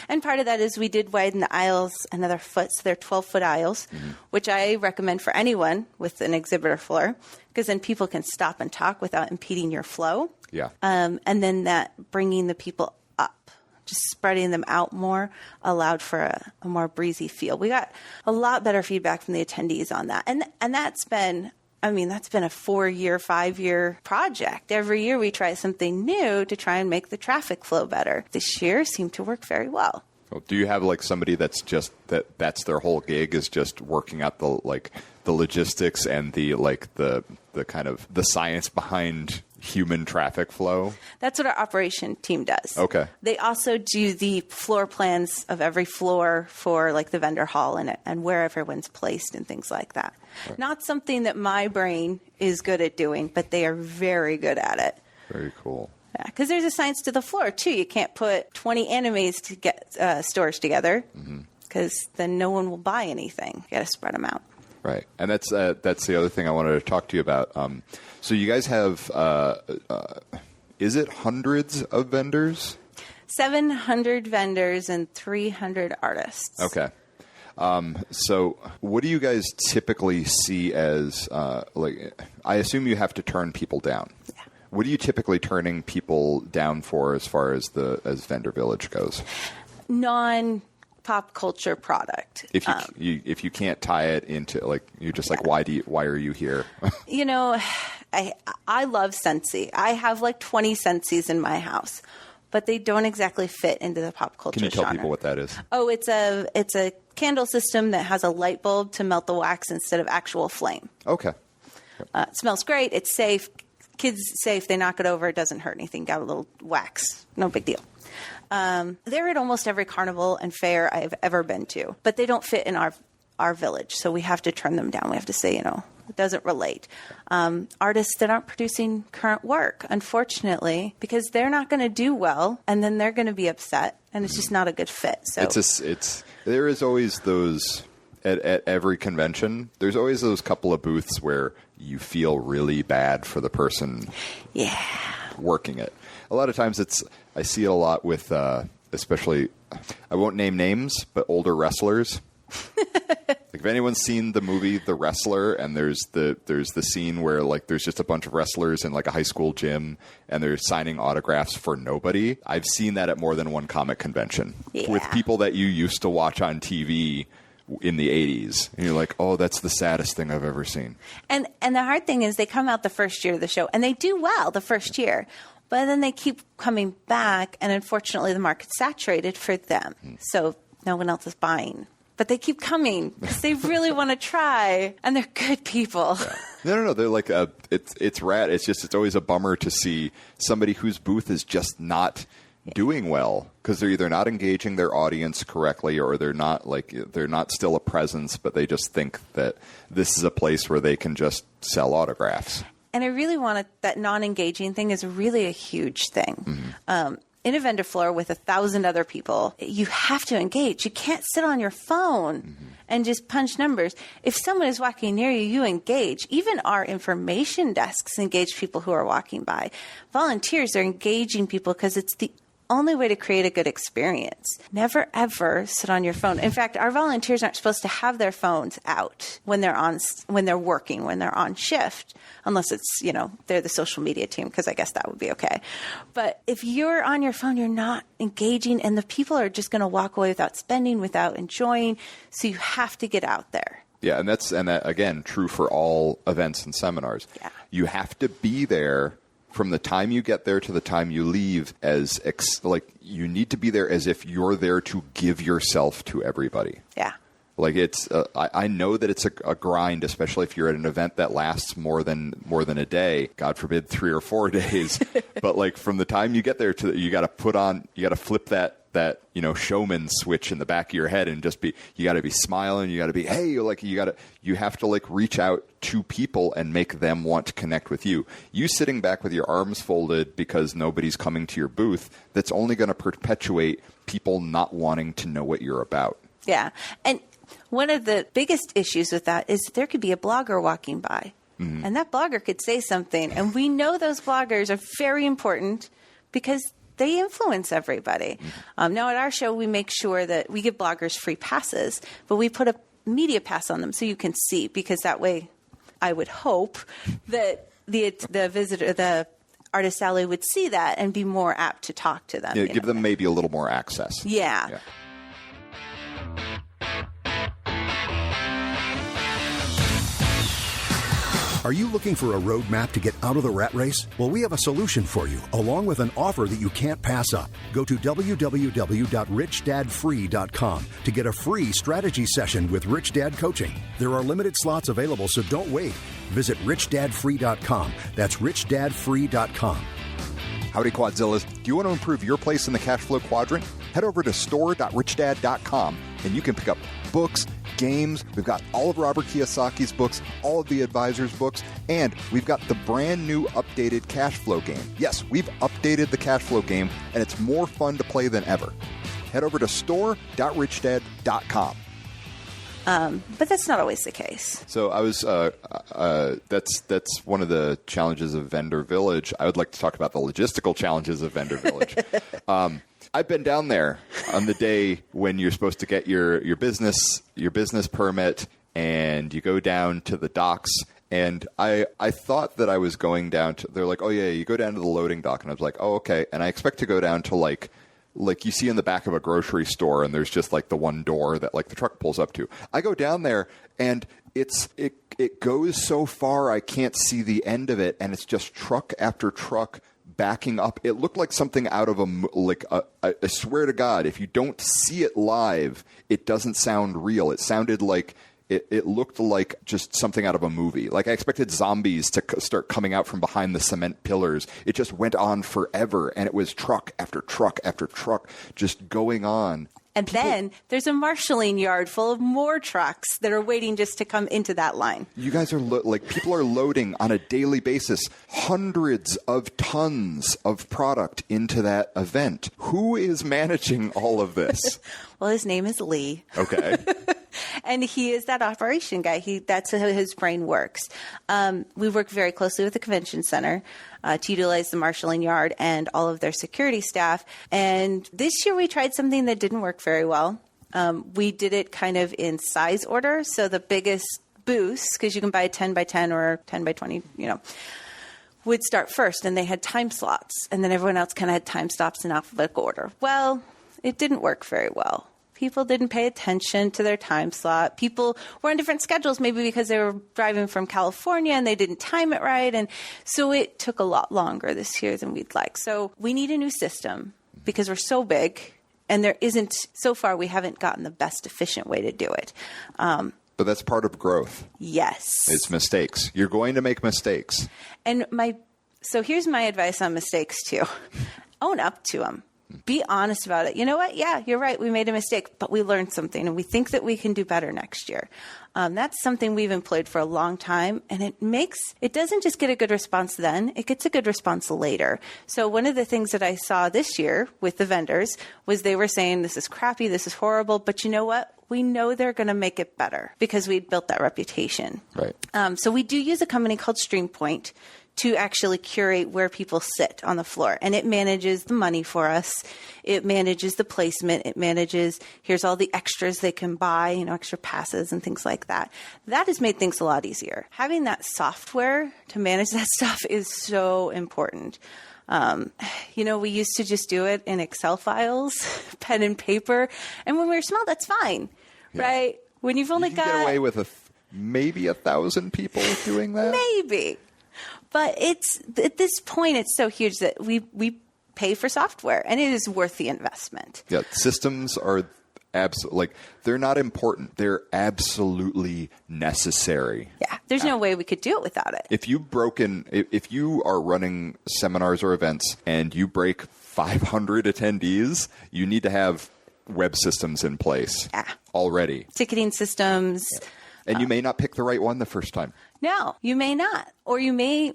And part of that is we did widen the aisles another foot, so they're 12-foot aisles, which I recommend for anyone with an exhibitor floor, because then people can stop and talk without impeding your flow. Yeah. And then that bringing the people up, just spreading them out more, allowed for a more breezy feel. We got a lot better feedback from the attendees on that. And that's been... that's been a 4-year, 5-year project. Every year we try something new to try and make the traffic flow better. This year seemed to work very well. Well, do you have like somebody that's just that's their whole gig is just working out the logistics and the kind of the science behind human traffic flow? That's what our operation team does. Okay. They also do the floor plans of every floor for like the vendor hall and where everyone's placed and things like that. Right. Not something that my brain is good at doing, but they are very good at it. Very cool. Yeah, because there's a science to the floor too. You can't put 20 animes to get stores together because then no one will buy anything. You got to spread them out. Right, and that's the other thing I wanted to talk to you about. So you guys have, is it hundreds of vendors? 700 vendors and 300 artists. Okay. So what do you guys typically see as, I assume you have to turn people down. Yeah. What are you typically turning people down for as far as Vendor Village goes? Non-pop culture product. If you can't tie it into you're just why are you here? I love Scentsy. I have 20 Scentsys in my house, but they don't exactly fit into the pop culture genre. Can you tell people what that is? Oh, it's a candle system that has a light bulb to melt the wax instead of actual flame. Okay. It smells great. It's safe. Kids safe. They knock it over. It doesn't hurt anything. Got a little wax. No big deal. They're at almost every carnival and fair I've ever been to, but they don't fit in our village. So we have to turn them down. We have to say, it doesn't relate. Artists that aren't producing current work, unfortunately, because they're not going to do well, and then they're going to be upset, and it's just not a good fit. So there is always those at every convention, there's always those couple of booths where you feel really bad for the person working it. A lot of times I see it a lot with, especially, I won't name names, but older wrestlers. Like if anyone's seen the movie The Wrestler, and there's the scene where like there's just a bunch of wrestlers in like a high school gym and they're signing autographs for nobody. I've seen that at more than one comic convention with people that you used to watch on TV in the 80s. And you're like, oh, that's the saddest thing I've ever seen. And the hard thing is they come out the first year of the show and they do well the first year. But then they keep coming back, and unfortunately the market's saturated for them. So no one else is buying. But they keep coming because they really want to try, and they're good people. No. They're like, it's rad. It's always a bummer to see somebody whose booth is just not doing well because they're either not engaging their audience correctly, or they're not still a presence, but they just think that this is a place where they can just sell autographs. And I really want that non-engaging thing is really a huge thing. In a vendor floor with 1,000 other people, you have to engage. You can't sit on your phone and just punch numbers. If someone is walking near you, you engage. Even our information desks engage people who are walking by. Volunteers are engaging people because it's the only way to create a good experience. Never, ever sit on your phone. In fact, our volunteers aren't supposed to have their phones out when they're working, when they're on shift, unless it's, they're the social media team, because I guess that would be okay. But if you're on your phone, you're not engaging, and the people are just going to walk away without spending, without enjoying. So you have to get out there. Yeah, and that again, true for all events and seminars. Yeah. You have to be there from the time you get there to the time you leave, you need to be there as if you're there to give yourself to everybody. Yeah. Like it's, I know that it's a grind, especially if you're at an event that lasts more than a day. God forbid 3 or 4 days. But like from the time you get there to, you got to flip that showman switch in the back of your head and you got to be smiling. You got to be, hey, you have to reach out to people and make them want to connect with you. You sitting back with your arms folded because nobody's coming to your booth, that's only going to perpetuate people not wanting to know what you're about. Yeah. And one of the biggest issues with that is there could be a blogger walking by, and that blogger could say something. And we know those bloggers are very important because they influence everybody. Now, at our show, we make sure that we give bloggers free passes, but we put a media pass on them so you can see, because that way I would hope that the visitor, the artist alley would see that and be more apt to talk to them. Yeah, give them maybe a little more access. Yeah. Are you looking for a roadmap to get out of the rat race? Well, we have a solution for you, along with an offer that you can't pass up. Go to www.richdadfree.com to get a free strategy session with Rich Dad Coaching. There are limited slots available, so don't wait. Visit richdadfree.com. That's richdadfree.com. Howdy, Quadzillas. Do you want to improve your place in the cash flow quadrant? Head over to store.richdad.com and you can pick up books, games. We've got all of Robert Kiyosaki's books, all of the advisors' books, and we've got the brand new updated cash flow game. Yes, we've updated the cash flow game, and it's more fun to play than ever. Head over to store.richdad.com. But that's not always the case. So I was, that's one of the challenges of Vendor Village. I would like to talk about the logistical challenges of Vendor Village. I've been down there on the day when you're supposed to get your business permit, and you go down to the docks. And I thought that I was going down to, they're like, oh yeah, you go down to the loading dock. And I was like, oh, okay. And I expect to go down to like you see in the back of a grocery store, and there's just like the one door that like the truck pulls up to. I go down there, and it goes so far I can't see the end of it, and it's just truck after truck backing up. It looked like something out of I swear to God, if you don't see it live, it doesn't sound real. It sounded like it looked like just something out of a movie. Like I expected zombies to start coming out from behind the cement pillars. It just went on forever, and it was truck after truck after truck just going on. And then there's a marshalling yard full of more trucks that are waiting just to come into that line. You guys are people are loading on a daily basis hundreds of tons of product into that event. Who is managing all of this? Well, his name is Lee. Okay. And he is that operation guy. That's how his brain works. We work very closely with the convention center to utilize the marshalling yard and all of their security staff. And this year we tried something that didn't work very well. We did it kind of in size order. So the biggest booths, because you can buy a 10 by 10 or 10 by 20, would start first, and they had time slots. And then everyone else kind of had time stops in alphabetical order. Well, it didn't work very well. People didn't pay attention to their time slot. People were on different schedules, maybe because they were driving from California and they didn't time it right. And so it took a lot longer this year than we'd like. So we need a new system because we're so big, and so far we haven't gotten the best efficient way to do it. But that's part of growth. Yes. It's mistakes. You're going to make mistakes. And so here's my advice on mistakes too. Own up to them. Be honest about it. You know what? Yeah, you're right. We made a mistake, but we learned something, and we think that we can do better next year. That's something we've employed for a long time, and it doesn't just get a good response then, it gets a good response later. So one of the things that I saw this year with the vendors was they were saying, this is crappy, this is horrible, but you know what? We know they're going to make it better because we'd built that reputation. Right. So we do use a company called StreamPoint to actually curate where people sit on the floor. And it manages the money for us. It manages the placement. It manages, here's all the extras they can buy, extra passes and things like that. That has made things a lot easier. Having that software to manage that stuff is so important. We used to just do it in Excel files, pen and paper. And when we were small, that's fine, right? When you've only got... get away with maybe 1,000 people doing that? Maybe. But at this point, it's so huge that we pay for software, and it is worth the investment. Yeah, systems are they're not important. They're absolutely necessary. Yeah, there's no way we could do it without it. If you are running seminars or events and you break 500 attendees, you need to have web systems in place already. Ticketing systems. Yeah. And you may not pick the right one the first time. No, you may not. Or you may,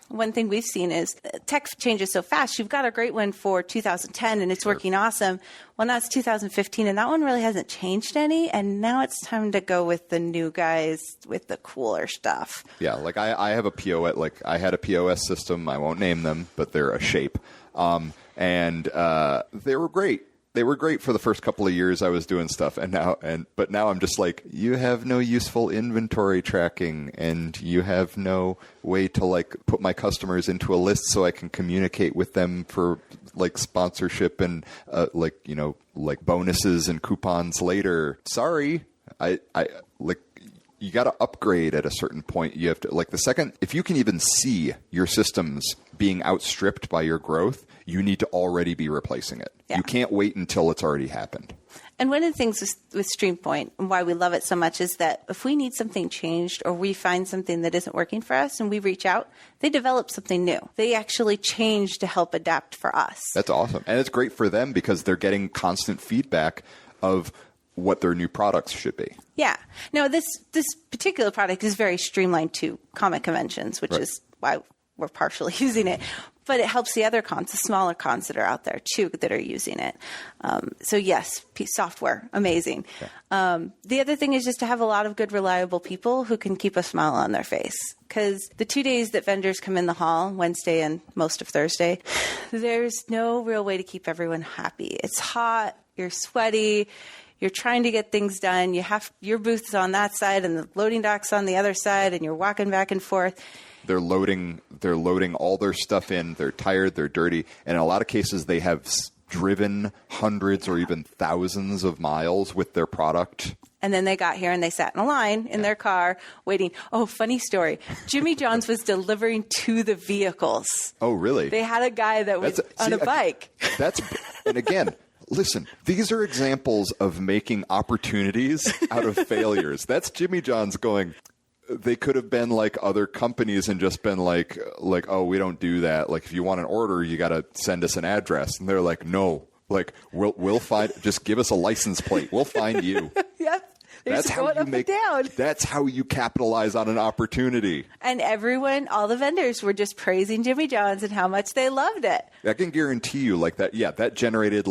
one thing we've seen is tech changes so fast. You've got a great one for 2010 and it's working awesome. Well, now it's 2015 and that one really hasn't changed any. And now it's time to go with the new guys with the cooler stuff. Yeah, I have a POS, I had a POS system. I won't name them, but they're a shape. And they were great. They were great for the first couple of years I was doing stuff, but now I'm just like, you have no useful inventory tracking, and you have no way to put my customers into a list so I can communicate with them for sponsorship and bonuses and coupons later. Sorry, you got to upgrade at a certain point. You have to if you can even see your systems being outstripped by your growth, you need to already be replacing it. Yeah. You can't wait until it's already happened. And one of the things with StreamPoint and why we love it so much is that if we need something changed or we find something that isn't working for us and we reach out, they develop something new. They actually change to help adapt for us. That's awesome. And it's great for them because they're getting constant feedback of what their new products should be. Yeah. Now, this particular product is very streamlined to comic conventions, which is why we're partially using it. But it helps the other cons, the smaller cons that are out there, too, that are using it. So, yes, software, amazing. Yeah. The other thing is just to have a lot of good, reliable people who can keep a smile on their face. Because the 2 days that vendors come in the hall, Wednesday and most of Thursday, there's no real way to keep everyone happy. It's hot, you're sweaty, you're trying to get things done. Your booth is on that side and the loading dock's on the other side, and you're walking back and forth. They're loading all their stuff in. They're tired. They're dirty. And in a lot of cases, they have driven hundreds or even thousands of miles with their product. And then they got here and they sat in a line in their car waiting. Oh, funny story. Jimmy John's was delivering to the vehicles. Oh, really? They had a guy that was on a bike. And again, listen, these are examples of making opportunities out of failures. That's Jimmy John's going... They could have been like other companies and just been like, oh, we don't do that. If you want an order, you got to send us an address. And they're like, no, we'll find. Just give us a license plate. We'll find you. Yep. That's how you make. That's how you capitalize on an opportunity. And all the vendors were just praising Jimmy John's and how much they loved it. I can guarantee you, that. Yeah, that generated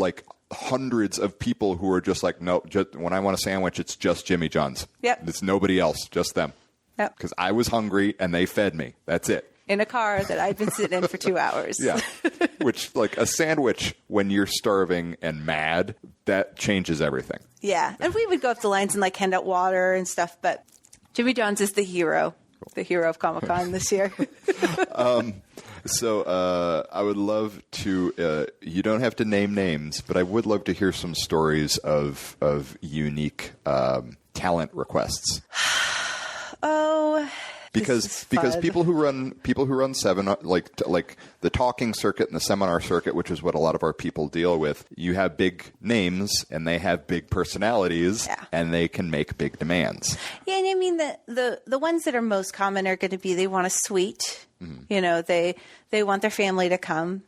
hundreds of people who are just like, no, just, when I want a sandwich, it's just Jimmy John's. Yep. It's nobody else, just them. Yep. Because I was hungry and they fed me. That's it. In a car that I'd been sitting in for 2 hours. Yeah. Which, like, a sandwich when you're starving and mad, that changes everything. Yeah. And we would go up the lines and, like, hand out water and stuff. But Jimmy John's is the hero of Comic-Con this year. So I would love to, you don't have to name names, but I would love to hear some stories of unique talent requests. Oh, because people who run seminar, like the talking circuit and the seminar circuit, which is what a lot of our people deal with, you have big names and they have big personalities, and they can make big demands. Yeah, and I mean the ones that are most common are going to be they want a suite. Mm-hmm. You know, they want their family to come.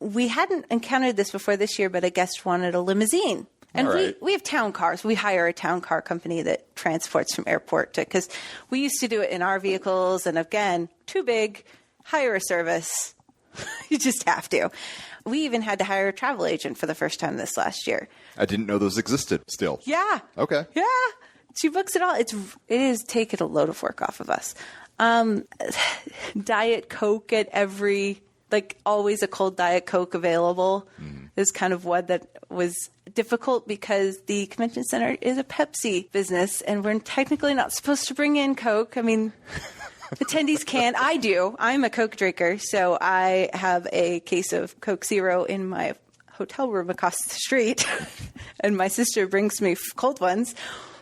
We hadn't encountered this before this year, but a guest wanted a limousine. And we have town cars. We hire a town car company that transports from airport to, because we used to do it in our vehicles. And again, too big, hire a service. You just have to. We even had to hire a travel agent for the first time this last year. I didn't know those existed still. Yeah. Okay. Yeah. She books it all. It is taking a load of work off of us. Diet Coke at every, like always a cold Diet Coke available is kind of one that was difficult because the convention center is a Pepsi business and we're technically not supposed to bring in Coke. I mean, attendees can. I do. I'm a Coke drinker, so I have a case of Coke Zero in my hotel room across the street, and my sister brings me cold ones.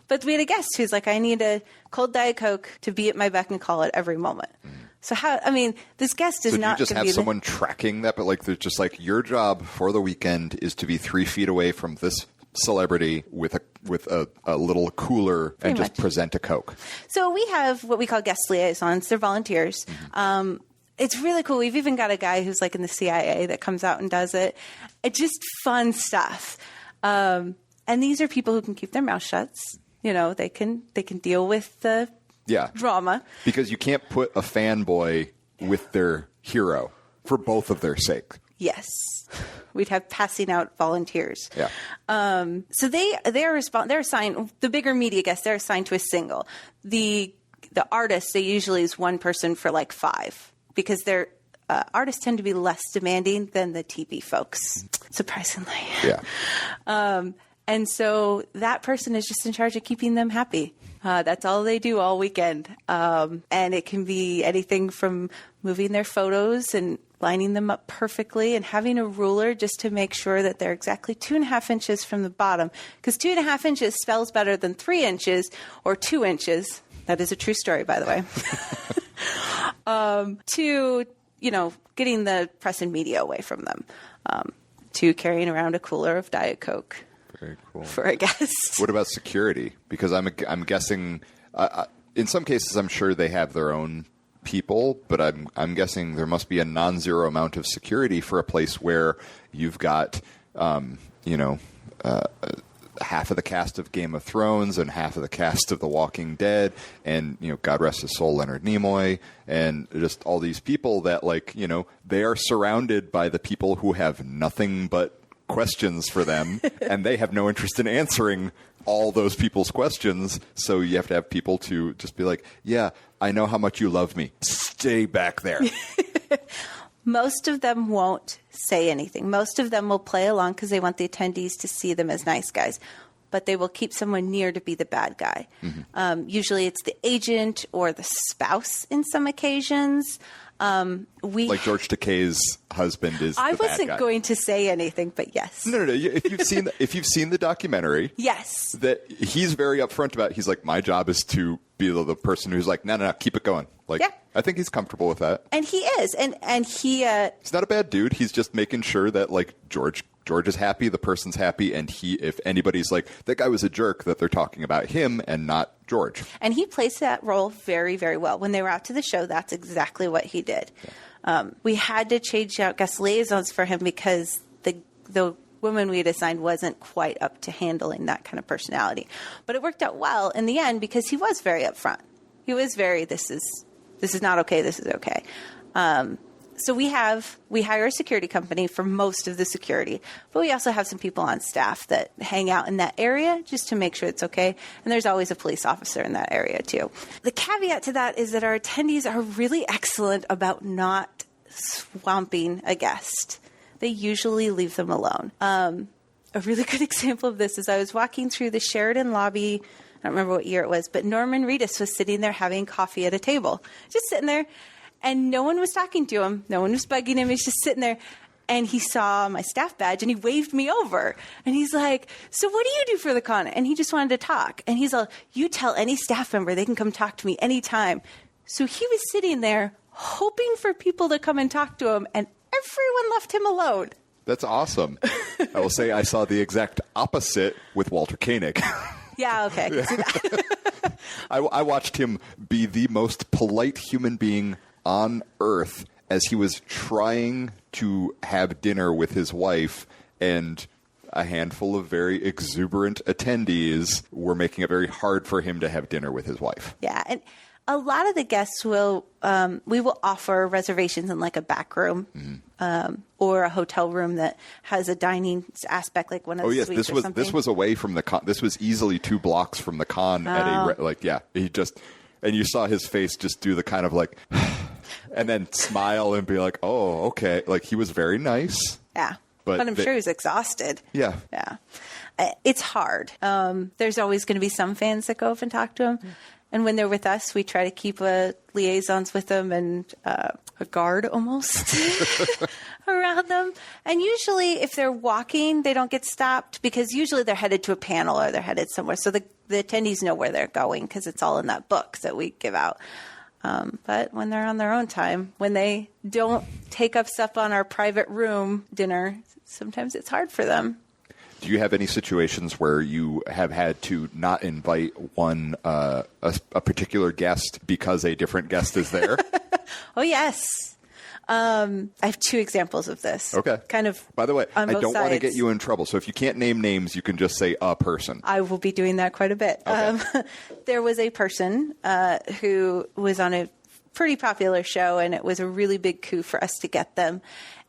But we had a guest who's like, I need a cold Diet Coke to be at my beck and call at every moment. So this guest is not. So you just have someone tracking that, but like, there's just like your job for the weekend is to be 3 feet away from this celebrity with a little cooler and just present a Coke. So we have what we call guest liaisons. They're volunteers. Mm-hmm. It's really cool. We've even got a guy who's like in the CIA that comes out and does it. It's just fun stuff. And these are people who can keep their mouth shut. You know, they can deal with the drama. Because you can't put a fanboy with their hero for both of their sake. Yes. We'd have passing out volunteers. Yeah. So they're assigned, the bigger media guests, they're assigned to a single. The artists, they usually is one person for like 5 because they're artists tend to be less demanding than the TV folks, surprisingly. Yeah. And so that person is just in charge of keeping them happy. That's all they do all weekend. And it can be anything from moving their photos and lining them up perfectly and having a ruler just to make sure that they're exactly 2.5 inches from the bottom. Because 2.5 inches spells better than 3 inches or 2 inches. That is a true story, by the way. To, getting the press and media away from them. To carrying around a cooler of Diet Coke. Very cool. For a guest. What about security? Because I'm guessing, in some cases, I'm sure they have their own people, but I'm guessing there must be a non-zero amount of security for a place where you've got, half of the cast of Game of Thrones and half of the cast of The Walking Dead, and God rest his soul, Leonard Nimoy, and just all these people that they are surrounded by the people who have nothing but questions for them, and they have no interest in answering all those people's questions. So you have to have people to just be like, yeah, I know how much you love me. Stay back there. Most of them won't say anything. Most of them will play along because they want the attendees to see them as nice guys. But they will keep someone near to be the bad guy. Mm-hmm. Usually it's the agent or the spouse in some occasions. Like George Takei's husband is. I wasn't going to say anything, but yes. No. If you've seen the documentary, yes, that he's very upfront about. He's like, my job is to be the person who's like, no, keep it going. Like, yeah. I think he's comfortable with that, and he is, and he. He's not a bad dude. He's just making sure that like George is happy, the person's happy, and if anybody's like, that guy was a jerk, that they're talking about him and not George. And he plays that role very, very well. When they were out to the show, that's exactly what he did. Yeah. We had to change out guest liaisons for him because the woman we had assigned wasn't quite up to handling that kind of personality. But it worked out well in the end because he was very upfront. He was very, this is not okay, this is okay. So we hire a security company for most of the security, but we also have some people on staff that hang out in that area just to make sure it's okay. And there's always a police officer in that area too. The caveat to that is that our attendees are really excellent about not swamping a guest. They usually leave them alone. A really good example of this is I was walking through the Sheraton lobby. I don't remember what year it was, but Norman Reedus was sitting there having coffee at a table, just sitting there, and no one was talking to him. No one was bugging him. He's just sitting there, and he saw my staff badge, and he waved me over, and he's like, so what do you do for the con? And he just wanted to talk, and he's like, you tell any staff member they can come talk to me anytime. So he was sitting there hoping for people to come and talk to him, and everyone left him alone. That's awesome. I will say I saw the exact opposite with Walter Koenig. Yeah, okay. Yeah. I watched him be the most polite human being on earth as he was trying to have dinner with his wife, and a handful of very exuberant attendees were making it very hard for him to have dinner with his wife. Yeah, and a lot of the guests we will offer reservations in like a back room or a hotel room that has a dining aspect, like one of the suites or something. This was away from the con. This was easily 2 blocks from the con and you saw his face just do the kind of like, and then smile and be like, oh, okay. Like he was very nice. Yeah. But I'm sure he was exhausted. Yeah. Yeah. It's hard. There's always going to be some fans that go up and talk to him. Yeah. And when they're with us, we try to keep liaisons with them and a guard almost around them. And usually if they're walking, they don't get stopped because usually they're headed to a panel or they're headed somewhere. So the attendees know where they're going because it's all in that book that we give out. But when they're on their own time, when they don't take up stuff on our private room dinner, sometimes it's hard for them. Do you have any situations where you have had to not invite a particular guest because a different guest is there? Oh, yes. I have 2 examples of this. Okay. Kind of. By the way, I don't want to get you in trouble. So if you can't name names, you can just say a person. I will be doing that quite a bit. Okay. There was a person who was on a pretty popular show, and it was a really big coup for us to get them.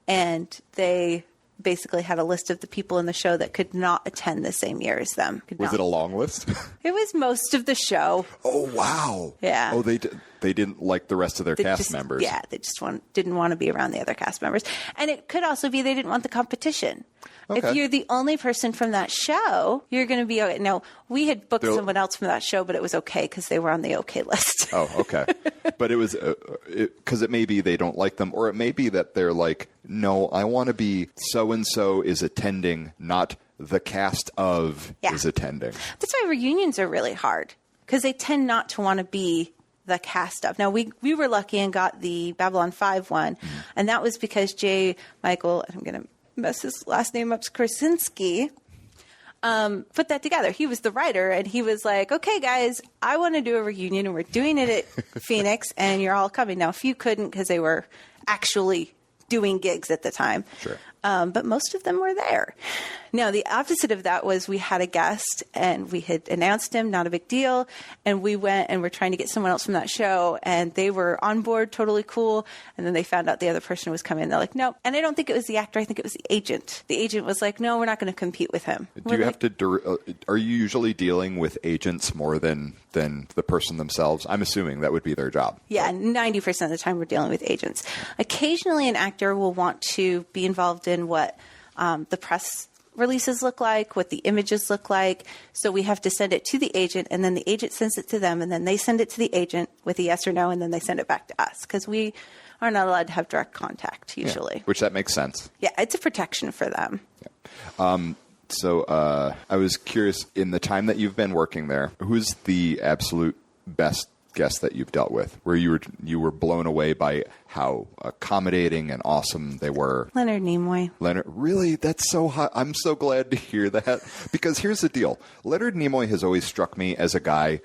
And they basically had a list of the people in the show that could not attend the same year as them. Was it a long list? It was most of the show. Oh, wow. Yeah. Oh, they didn't like the rest of their cast members. Yeah, they just didn't want to be around the other cast members. And it could also be they didn't want the competition. Okay. If you're the only person from that show, you're going to be okay. Now, we had booked someone else from that show, but it was okay because they were on the okay list. Oh, okay. But it was because it may be they don't like them, or it may be that they're like, no, I want to be so-and-so is attending, not the cast of is attending. That's why reunions are really hard because they tend not to want to be the cast of. Now, we were lucky and got the Babylon 5 one, and that was because Michael, I'm going to mess his last name up, Krasinski, put that together. He was the writer, and he was like, okay, guys, I want to do a reunion, and we're doing it at Phoenix, and you're all coming. Now, a few couldn't because they were actually doing gigs at the time. Sure. But most of them were there. Now, the opposite of that was we had a guest and we had announced him, not a big deal. And we went and we're trying to get someone else from that show and they were on board, totally cool. And then they found out the other person was coming. They're like, no. And I don't think it was the actor. I think it was the agent. The agent was like, no, we're not going to compete with him. Are you usually dealing with agents more than the person themselves? I'm assuming that would be their job. Yeah, 90% of the time we're dealing with agents. Occasionally an actor will want to be involved in what the press releases look like, what the images look like. So we have to send it to the agent, and then the agent sends it to them, and then they send it to the agent with a yes or no, and then they send it back to us because we are not allowed to have direct contact usually. Yeah, which that makes sense. Yeah, it's a protection for them. Yeah. So I was curious, in the time that you've been working there, who's the absolute best guest that you've dealt with, where you were blown away by how accommodating and awesome they were? Leonard Nimoy. Leonard, really? That's so hot. I'm so glad to hear that, because here's the deal. Leonard Nimoy has always struck me as a guy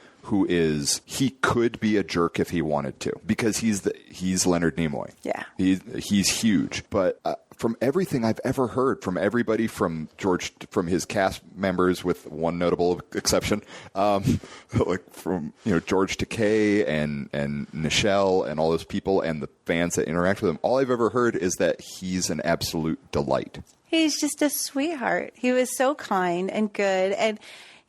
he could be a jerk if he wanted to, because he's Leonard Nimoy. Yeah. He's huge. But from everything I've ever heard from everybody from George, from his cast members, with one notable exception, like from George Takei and Nichelle and all those people and the fans that interact with him, all I've ever heard is that he's an absolute delight. He's just a sweetheart. He was so kind and good, and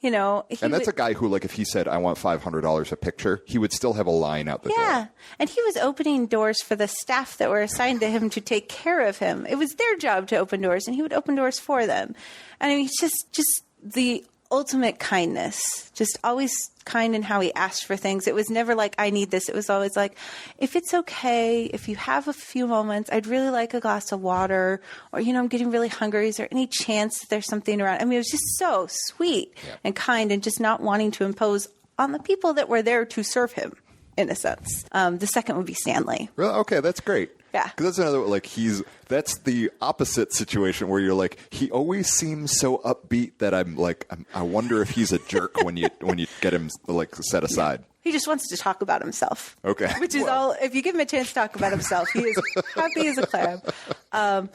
and that's a guy who, like, if he said, I want $500 a picture, he would still have a line out the door. Yeah, and he was opening doors for the staff that were assigned to him to take care of him. It was their job to open doors, and he would open doors for them. And I mean, just the ultimate kindness, just always kind in how he asked for things. It was never like, I need this. It was always like, if it's okay, if you have a few moments, I'd really like a glass of water, or, I'm getting really hungry. Is there any chance that there's something around? I mean, it was just so sweet and kind, and just not wanting to impose on the people that were there to serve him, in a sense. The second would be Stanley. Really? Okay, that's great. Yeah. Because that's another, like, that's the opposite situation where you're like, he always seems so upbeat that I'm like, I wonder if he's a jerk when you get him, like, set aside. He just wants to talk about himself. Okay. Which is all, if you give him a chance to talk about himself, he is happy as a clam. A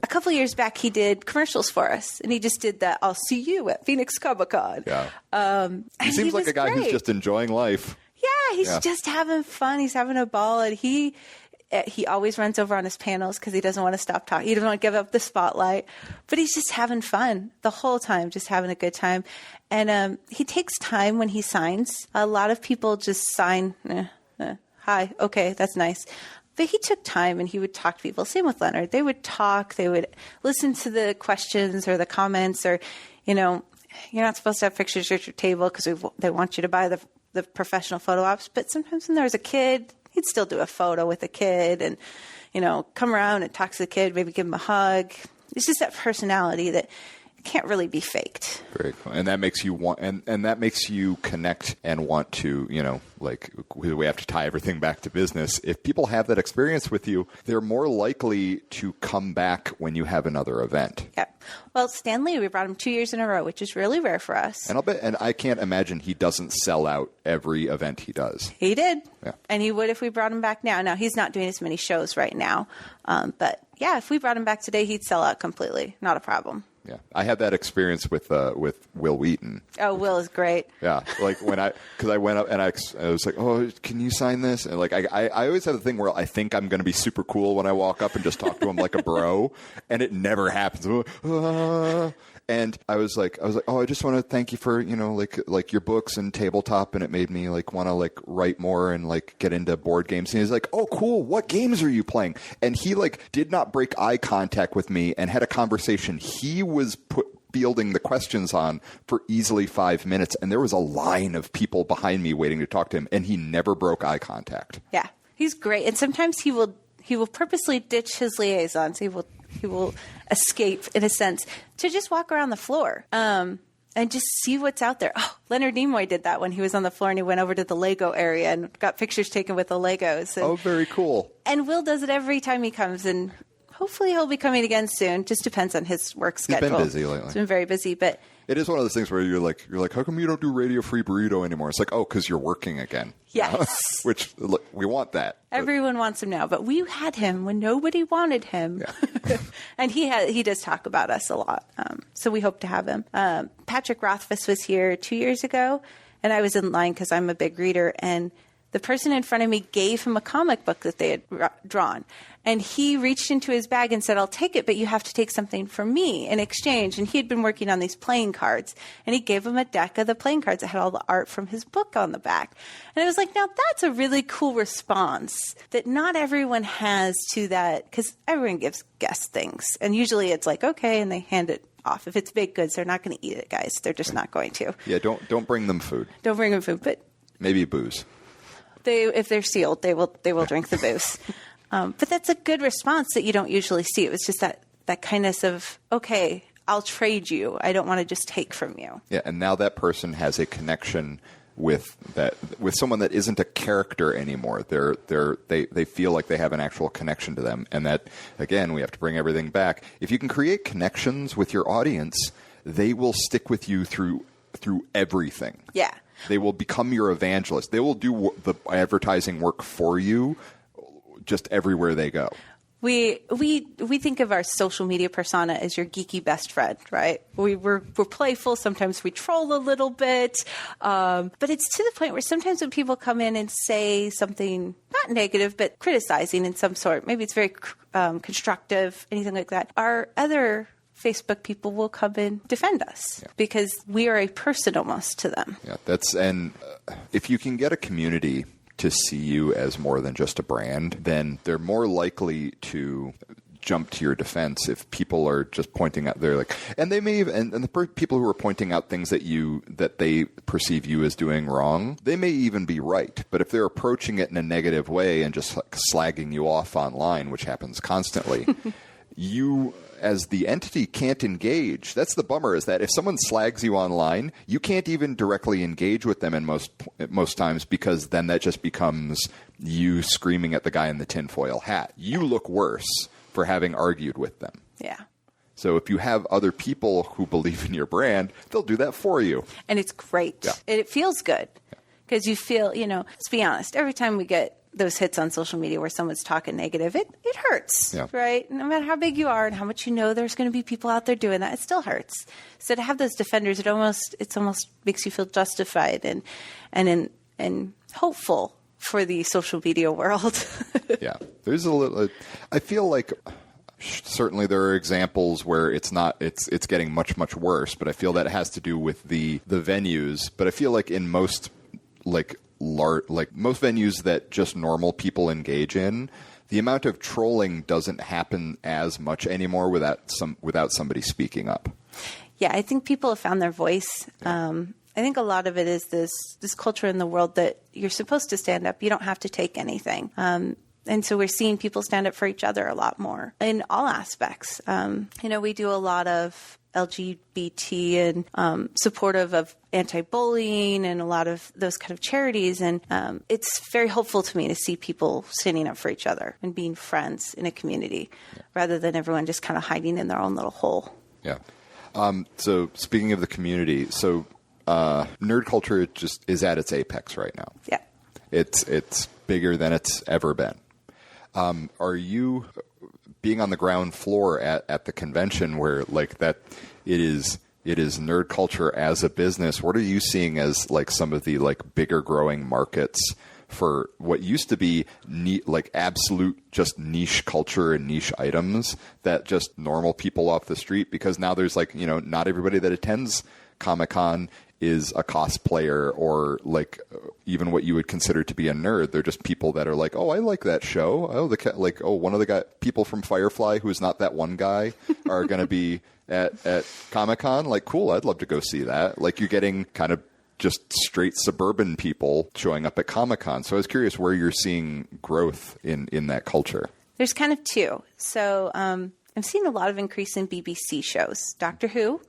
couple of years back, he did commercials for us, and he just did that, I'll see you at Phoenix Comic-Con. Yeah. He seems like a guy who's just enjoying life. Yeah, he's just having fun. He's having a ball, and he always runs over on his panels because he doesn't want to stop talking. He doesn't want to give up the spotlight, but he's just having fun the whole time, just having a good time. And he takes time when he signs. A lot of people just sign, hi, okay, that's nice. But he took time and he would talk to people. Same with Leonard. They would talk. They would listen to the questions or the comments, or, you're not supposed to have pictures at your table because they want you to buy the professional photo ops. But sometimes when there was a kid, he'd still do a photo with a kid and, come around and talk to the kid, maybe give him a hug. It's just that personality that can't really be faked. Very cool. And that makes you want, and that makes you connect and want to, like, we have to tie everything back to business. If people have that experience with you, they're more likely to come back when you have another event. Yeah. Well, Stanley, we brought him 2 years in a row, which is really rare for us. And I can't imagine he doesn't sell out every event he does. He did. Yeah. And he would if we brought him back now. Now, he's not doing as many shows right now. But yeah, if we brought him back today, he'd sell out completely. Not a problem. Yeah, I had that experience with Will Wheaton. Oh, Will is great. Yeah, like because I went up and I was like, oh, can you sign this? And like I always have the thing where I think I'm going to be super cool when I walk up and just talk to him like a bro, and it never happens. And I was like, oh, I just want to thank you for like your books and tabletop, and it made me like want to like write more and like get into board games. And he's like, oh, cool, what games are you playing? And he like did not break eye contact with me and had a conversation. He was fielding the questions on for easily 5 minutes, and there was a line of people behind me waiting to talk to him, and he never broke eye contact. Yeah, he's great, and sometimes he will purposely ditch his liaisons. He will escape, in a sense, to just walk around the floor and just see what's out there. Oh, Leonard Nimoy did that when he was on the floor and he went over to the Lego area and got pictures taken with the Legos. And, oh, very cool. And Will does it every time he comes, and hopefully he'll be coming again soon. Just depends on his work schedule. He's been busy lately. He's been very busy, but it is one of those things where you're like, how come you don't do Radio Free Burrito anymore? It's like, oh, because you're working again. Yes. Which, look, we want that. Everyone wants him now, but we had him when nobody wanted him. Yeah. And he does talk about us a lot. So we hope to have him. Patrick Rothfuss was here 2 years ago, and I was in line because I'm a big reader, and the person in front of me gave him a comic book that they had drawn. And he reached into his bag and said, I'll take it, but you have to take something from me in exchange. And he had been working on these playing cards. And he gave him a deck of the playing cards that had all the art from his book on the back. And I was like, now that's a really cool response that not everyone has to that, because everyone gives guests things. And usually it's like, okay, and they hand it off. If it's baked goods, they're not going to eat it, guys. They're just not going to. Yeah, don't bring them food. Don't bring them food, but maybe booze. If they're sealed, they will drink the booze. But that's a good response that you don't usually see. It was just that kindness of, okay, I'll trade you. I don't want to just take from you. Yeah, and now that person has a connection with someone that isn't a character anymore. They feel like they have an actual connection to them. And that, again, we have to bring everything back. If you can create connections with your audience, they will stick with you through everything. Yeah. They will become your evangelist. They will do the advertising work for you just everywhere they go. We think of our social media persona as your geeky best friend, right? We're playful. Sometimes we troll a little bit. But it's to the point where sometimes when people come in and say something not negative, but criticizing in some sort, maybe it's very constructive, anything like that, our other Facebook people will come and defend us because we are a person almost to them. Yeah, if you can get a community to see you as more than just a brand, then they're more likely to jump to your defense if people are just pointing out, they're like, and they may even, and the people who are pointing out things that they perceive you as doing wrong, they may even be right. But if they're approaching it in a negative way and just like slagging you off online, which happens constantly, you as the entity can't engage. That's the bummer, is that if someone slags you online, you can't even directly engage with them in most times, because then that just becomes you screaming at the guy in the tinfoil hat. You look worse for having argued with them. Yeah. So if you have other people who believe in your brand, they'll do that for you. And it's great. Yeah. It feels good because you feel, let's be honest, every time we get those hits on social media where someone's talking negative, it hurts, right? No matter how big you are and how much there's going to be people out there doing that, it still hurts. So to have those defenders, it almost makes you feel justified and hopeful for the social media world. Yeah, there's a little. I feel like certainly there are examples where it's getting much, much worse, but I feel that it has to do with the venues. But I feel like in most most venues that just normal people engage in, the amount of trolling doesn't happen as much anymore without somebody speaking up. Yeah, I think people have found their voice. I think a lot of it is this culture in the world that you're supposed to stand up. You don't have to take anything. And so we're seeing people stand up for each other a lot more in all aspects. We do a lot of LGBT and supportive of anti-bullying and a lot of those kind of charities. And it's very hopeful to me to see people standing up for each other and being friends in a community rather than everyone just kind of hiding in their own little hole. Yeah. So speaking of the community, nerd culture just is at its apex right now. Yeah. It's bigger than it's ever been. Are you being on the ground floor at the convention where it is nerd culture as a business? What are you seeing as some of the bigger growing markets for what used to be absolute just niche culture and niche items that just normal people off the street? Because now there's not everybody that attends Comic-Con is a cosplayer or even what you would consider to be a nerd. They're just people that are like, oh, I like that show. Oh, one of the people from Firefly who's not that one guy are going to be at Comic-Con. Cool, I'd love to go see that. You're getting kind of just straight suburban people showing up at Comic-Con. So I was curious where you're seeing growth in that culture. There's kind of two. So I'm seeing a lot of increase in BBC shows. Doctor Who,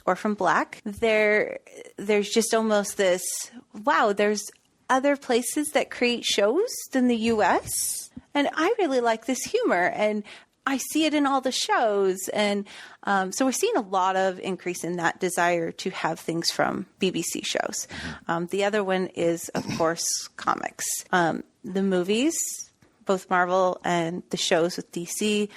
Orphan Black. There's just almost this, wow, there's other places that create shows than the U.S. And I really like this humor, and I see it in all the shows. And so we're seeing a lot of increase in that desire to have things from BBC shows. The other one is, of course, comics. The movies, both Marvel and the shows with DC.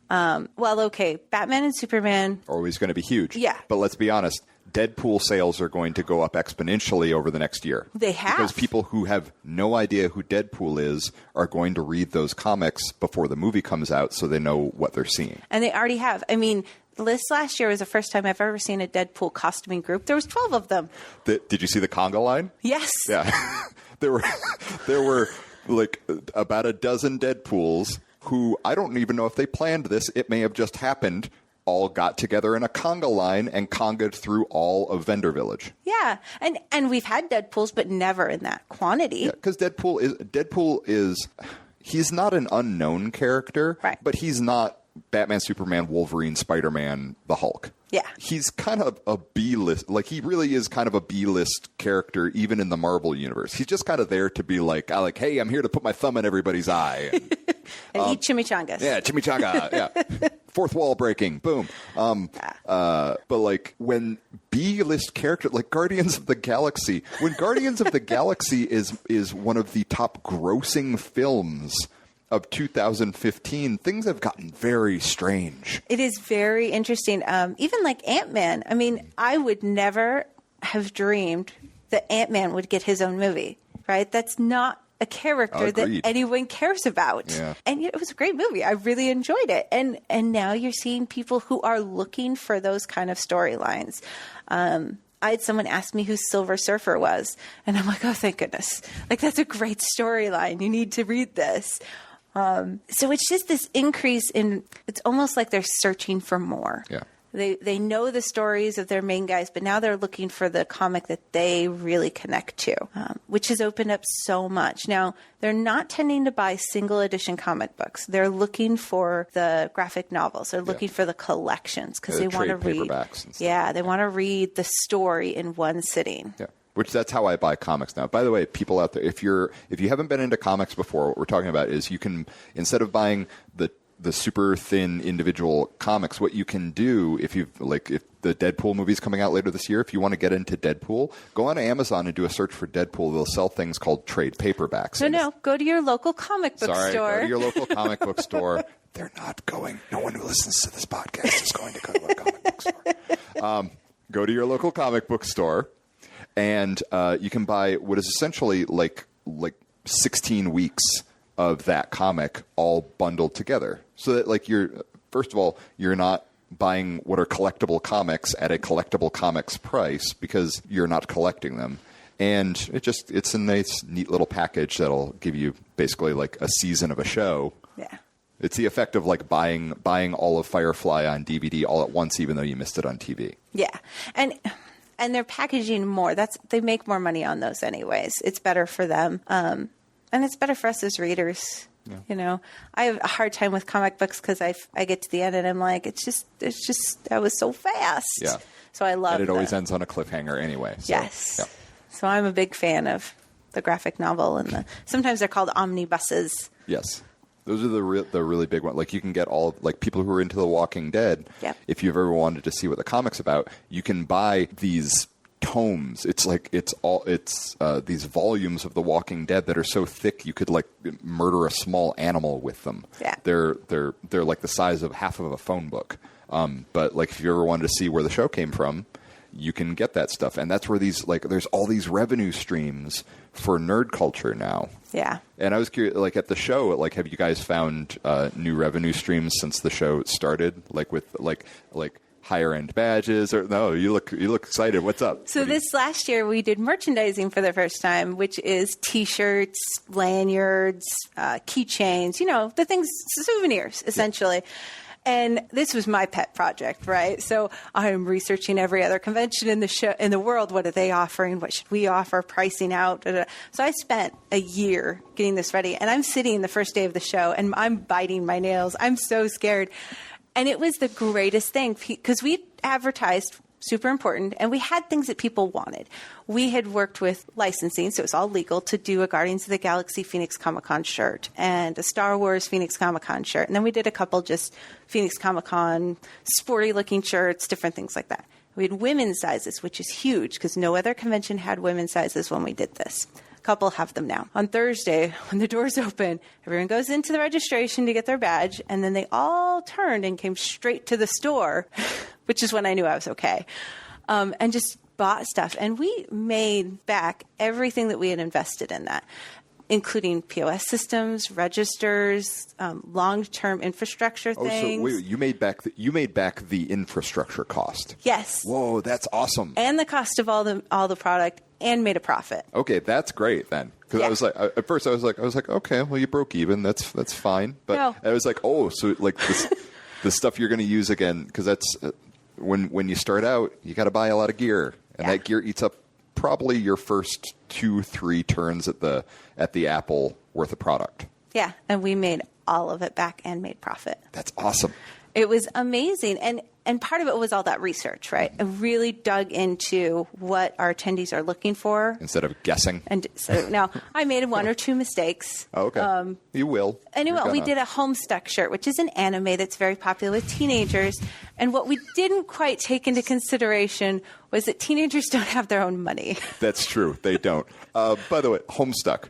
Batman and Superman. Always going to be huge. Yeah. But let's be honest, Deadpool sales are going to go up exponentially over the next year. They have. Because people who have no idea who Deadpool is are going to read those comics before the movie comes out so they know what they're seeing. And they already have. I mean, this last year was the first time I've ever seen a Deadpool costuming group. There was 12 of them. Did you see the conga line? Yes. Yeah. there were about a dozen Deadpools who, I don't even know if they planned this, it may have just happened, all got together in a conga line and congaed through all of Vendor Village. Yeah, and we've had Deadpools, but never in that quantity. Yeah, because Deadpool is he's not an unknown character, right? But he's not Batman, Superman, Wolverine, Spider-Man, the Hulk. Yeah. He's kind of a B-list. He really is kind of a B-list character, even in the Marvel universe. He's just kind of there to be hey, I'm here to put my thumb in everybody's eye. And eat chimichangas. Yeah, chimichanga. Yeah. Fourth wall breaking. Boom. But when B-list character, Guardians of the Galaxy, when Guardians of the Galaxy is one of the top grossing films of 2015, things have gotten very strange. It is very interesting. Even like Ant-Man. I mean, I would never have dreamed that Ant-Man would get his own movie, right? That's not a character that anyone cares about. Yeah. And it was a great movie. I really enjoyed it. And now you're seeing people who are looking for those kind of storylines. I had someone ask me who Silver Surfer was, and I'm like, oh, thank goodness. Like, that's a great storyline. You need to read this. So it's just this increase in, it's almost like they're searching for more. Yeah. They know the stories of their main guys, but now they're looking for the comic that they really connect to, which has opened up so much. Now, they're not tending to buy single edition comic books. They're looking for the graphic novels. They're looking for the collections because they want to read. Yeah, they want to read the story in one sitting. Yeah. Which that's how I buy comics now. By the way, people out there, if you haven't been into comics before, what we're talking about is you can, instead of buying the super thin individual comics, what you can do if the Deadpool movie's coming out later this year, if you want to get into Deadpool, go on Amazon and do a search for Deadpool. They'll sell things called trade paperbacks. No, go to your local comic book store. Go to your local comic book store. They're not going. No one who listens to this podcast is going to go to a comic book store. Go to your local comic book store, and you can buy what is essentially like 16 weeks of that comic all bundled together. So that first of all, you're not buying what are collectible comics at a collectible comics price because you're not collecting them. And it's a nice, neat little package that'll give you basically like a season of a show. Yeah. It's the effect of like buying all of Firefly on DVD all at once, even though you missed it on TV. Yeah. And they're packaging more. They make more money on those anyways. It's better for them. And it's better for us as readers. Yeah. You know, I have a hard time with comic books because I get to the end and I'm like, it's just that was so fast. Yeah. So I love it. And it always ends on a cliffhanger anyway. So, yes. Yeah. So I'm a big fan of the graphic novel and sometimes they're called omnibuses. Yes. Those are the really big ones. Like you can get people who are into The Walking Dead. Yep. If you've ever wanted to see what the comic's about, you can buy these tomes. It's these volumes of The Walking Dead that are so thick you could like murder a small animal with them. Yeah. They're like the size of half of a phone book. But like if you ever wanted to see where the show came from, you can get that stuff. And that's where there's all these revenue streams for nerd culture now. Yeah. And I was curious, like at the show, like have you guys found new revenue streams since the show started? Like with like higher end badges or no, you look excited. What's up? So this last year we did merchandising for the first time, which is t-shirts, lanyards, keychains, the things, souvenirs essentially. Yeah. And this was my pet project, right? So I am researching every other convention in the world. What are they offering? What should we offer? Pricing out. So I spent a year getting this ready, and I'm sitting the first day of the show, and I'm biting my nails. I'm so scared. And it was the greatest thing because we advertised, super important, and we had things that people wanted. We had worked with licensing, so it was all legal, to do a Guardians of the Galaxy Phoenix Comic-Con shirt and a Star Wars Phoenix Comic-Con shirt. And then we did a couple just Phoenix Comic-Con sporty-looking shirts, different things like that. We had women's sizes, which is huge because no other convention had women's sizes when we did this. Couple have them now. On Thursday, when the doors open, everyone goes into the registration to get their badge, and then they all turned and came straight to the store, which is when I knew I was okay, and just bought stuff. And we made back everything that we had invested in that, including POS systems, registers, long-term infrastructure things. Oh, so wait, you made back the infrastructure cost. Yes. Whoa, that's awesome. And the cost of all the product, and made a profit. Okay, that's great then. Because I was like, at first I was like, okay, well you broke even. That's fine. But no. I was like, oh, so like this, the stuff you're going to use again, because that's when you start out, you got to buy a lot of gear, and that gear eats up probably your first 2-3 turns at the Apple worth of product. Yeah, and we made all of it back and made profit. That's awesome. It was amazing. And part of it was all that research, right? I really dug into what our attendees are looking for. Instead of guessing. And so now I made 1 or 2 mistakes. Oh, okay. You will. Anyway, we did a Homestuck shirt, which is an anime that's very popular with teenagers. And what we didn't quite take into consideration was that teenagers don't have their own money. That's true. They don't. By the way, Homestuck.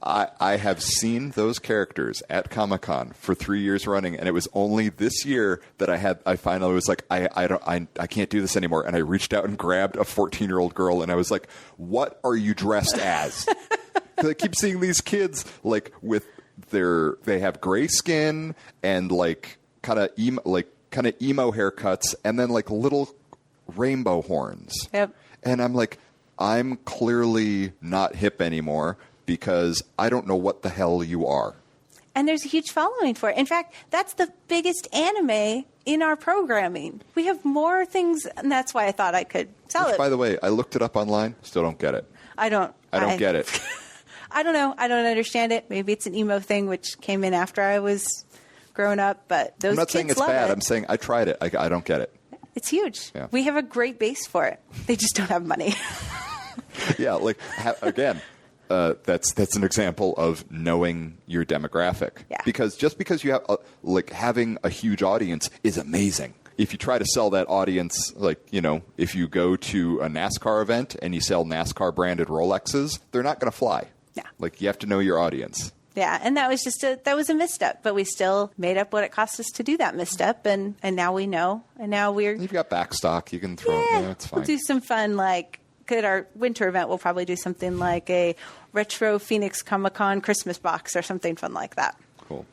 I have seen those characters at Comic-Con for 3 years running, and it was only this year that I finally was like, I can't do this anymore. And I reached out and grabbed a 14-year-old girl, and I was like, what are you dressed as? Because I keep seeing these kids like with they have gray skin and like kind of emo haircuts, and then like little rainbow horns. Yep. And I'm like, I'm clearly not hip anymore because I don't know what the hell you are. And there's a huge following for it. In fact, that's the biggest anime in our programming. We have more things, and that's why I thought I could sell it. By the way, I looked it up online. Still don't get it. I don't get it. I don't know. I don't understand it. Maybe it's an emo thing, which came in after I was grown up. But those I'm not kids saying it's love bad. it. I'm saying I tried it. I don't get it. It's huge. Yeah. We have a great base for it. They just don't have money. Yeah, like again, that's an example of knowing your demographic. Yeah. Because just because you have having a huge audience is amazing. If you try to sell that audience, if you go to a NASCAR event and you sell NASCAR branded Rolexes, they're not going to fly. Yeah. Like you have to know your audience. Yeah, and that was a misstep, but we still made up what it cost us to do that misstep, and now we know, and now You've got backstock you can throw. Yeah, it's fine. We'll do some fun, at our winter event, we'll probably do something like a retro Phoenix Comic-Con Christmas box or something fun like that. Cool.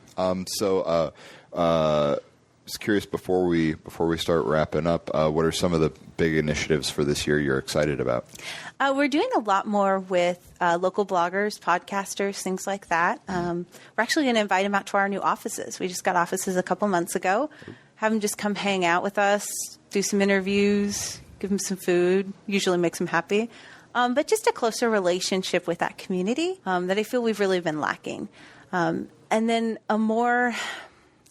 Just curious, before we start wrapping up, what are some of the big initiatives for this year you're excited about? We're doing a lot more with local bloggers, podcasters, things like that. We're actually going to invite them out to our new offices. We just got offices a couple months ago. Have them just come hang out with us, do some interviews, give them some food, usually makes them happy. But just a closer relationship with that community that I feel we've really been lacking. And then a more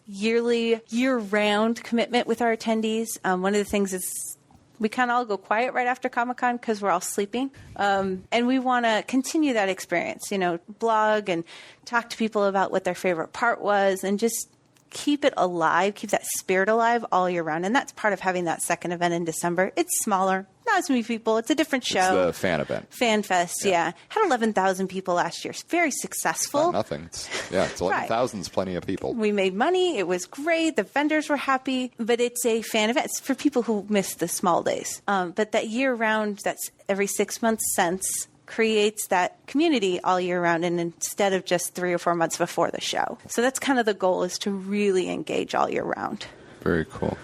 year-round commitment with our attendees. One of the things is we kind of all go quiet right after Comic-Con because we're all sleeping. And we want to continue that experience, blog and talk to people about what their favorite part was and just keep it alive, keep that spirit alive all year round. And that's part of having that second event in December. It's smaller, not as many people. It's a different show. It's the fan event. Fan Fest, yeah. Had 11,000 people last year. Very successful. Not nothing. It's 11,000 is plenty of people. We made money. It was great. The vendors were happy. But it's a fan event. It's for people who miss the small days. But that year round, that's every 6 months sense, creates that community all year round, and instead of just 3 or 4 months before the show. So that's kind of the goal, is to really engage all year round. Very cool.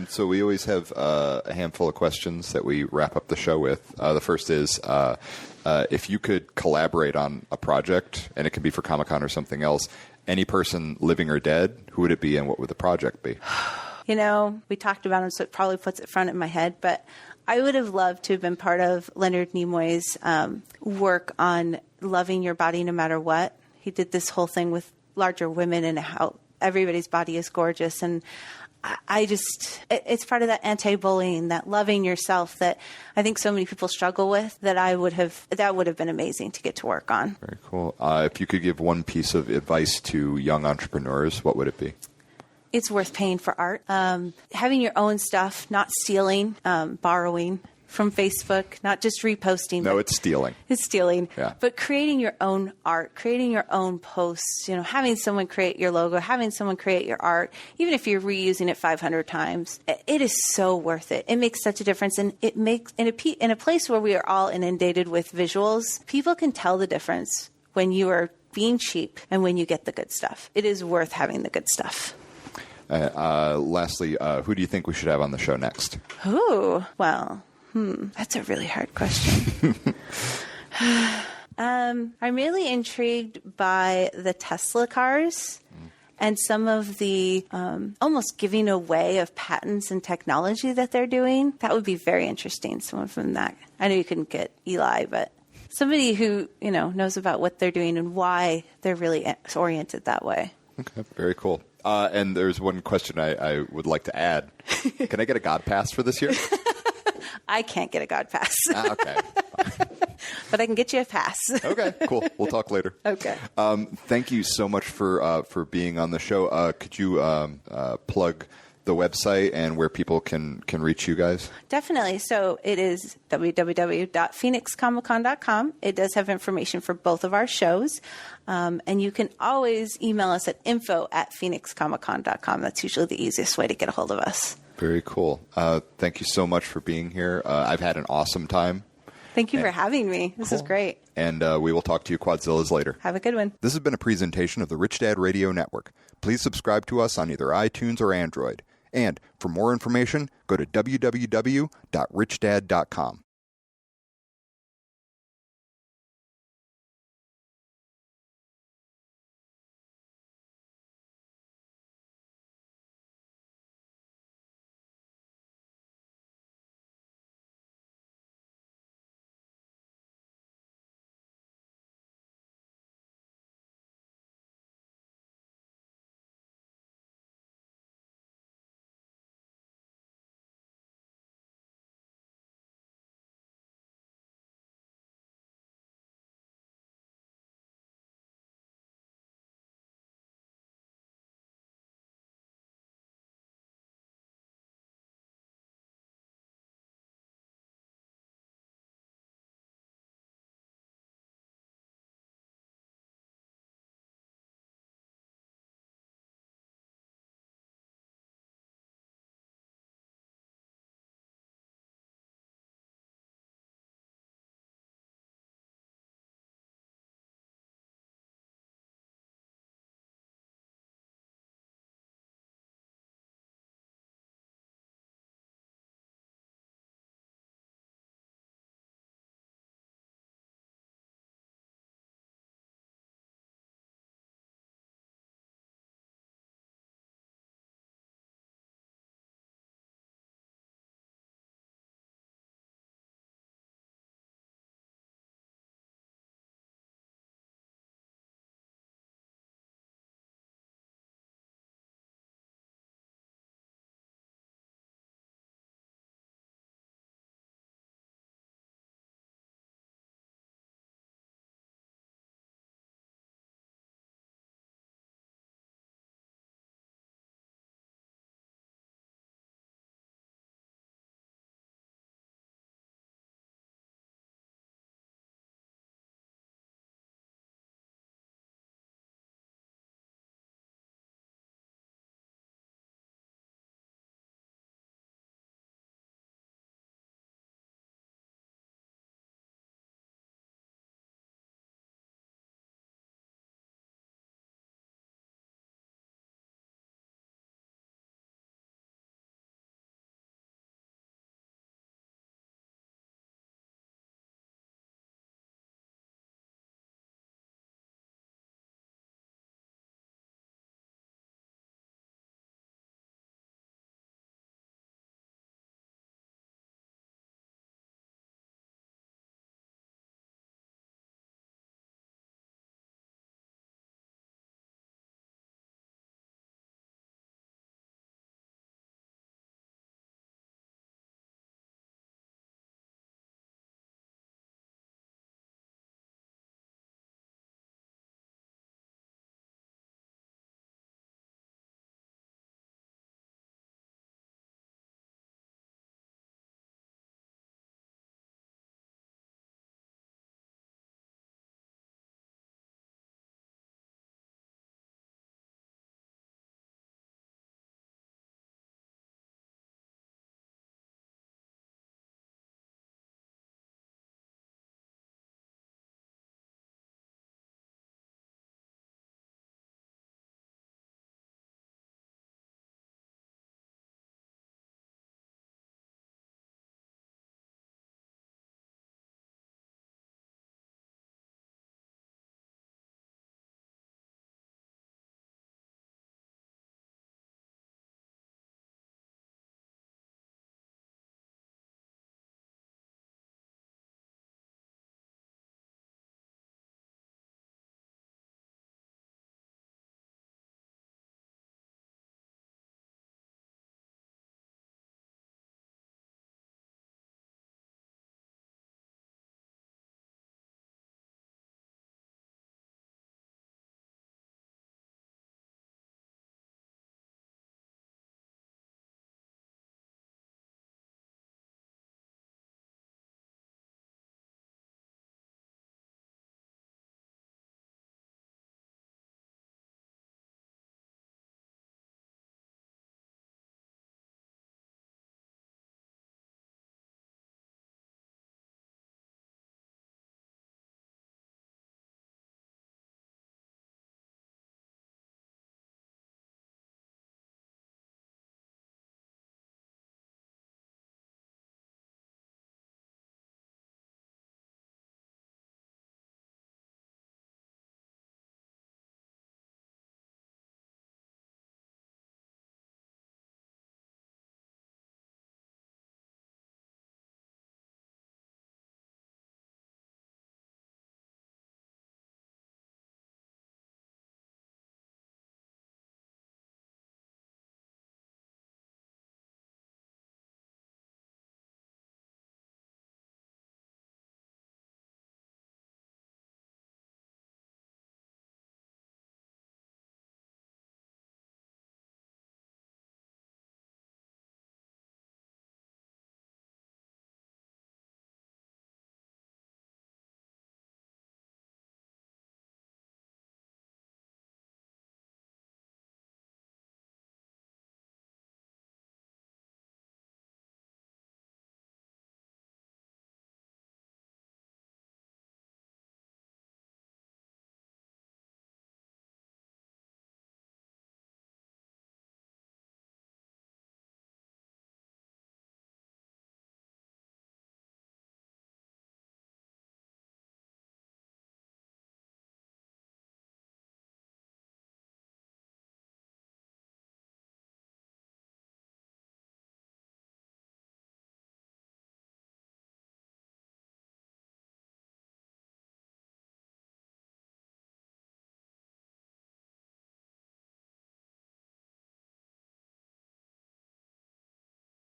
So we always have a handful of questions that we wrap up the show with. The first is, if you could collaborate on a project, and it could be for Comic-Con or something else, any person living or dead, who would it be and what would the project be? We talked about him, so it probably puts it front in my head, but I would have loved to have been part of Leonard Nimoy's work on loving your body no matter what. He did this whole thing with larger women and how everybody's body is gorgeous. And it's part of that anti-bullying, that loving yourself that I think so many people struggle with, that would have been amazing to get to work on. Very cool. If you could give one piece of advice to young entrepreneurs, what would it be? It's worth paying for art. Having your own stuff, not stealing, borrowing from Facebook, not just reposting. No, it's stealing. It's stealing. Yeah. But creating your own art, creating your own posts, having someone create your logo, having someone create your art, even if you're reusing it 500 times, it is so worth it. It makes such a difference. And it makes, in a place where we are all inundated with visuals, people can tell the difference when you are being cheap and when you get the good stuff. It is worth having the good stuff. Lastly, who do you think we should have on the show next? Ooh, well, that's a really hard question. I'm really intrigued by the Tesla cars and some of the almost giving away of patents and technology that they're doing. That would be very interesting. Someone from that. I know you couldn't get Eli, but somebody who, knows about what they're doing and why they're really oriented that way. Okay, very cool. And there's one question I would like to add. Can I get a God Pass for this year? I can't get a God Pass. Okay. But I can get you a pass. Okay, cool. We'll talk later. Okay. Thank you so much for being on the show. Could you plug the website and where people can reach you guys? Definitely. So it is www.phoenixcomiccon.com. It does have information for both of our shows. And you can always email us at info@phoenixcomiccon.com. That's usually the easiest way to get a hold of us. Very cool. Thank you so much for being here. I've had an awesome time. Thank you for having me. This is great. And we will talk to you Quadzillas later. Have a good one. This has been a presentation of the Rich Dad Radio Network. Please subscribe to us on either iTunes or Android. And for more information, go to www.richdad.com.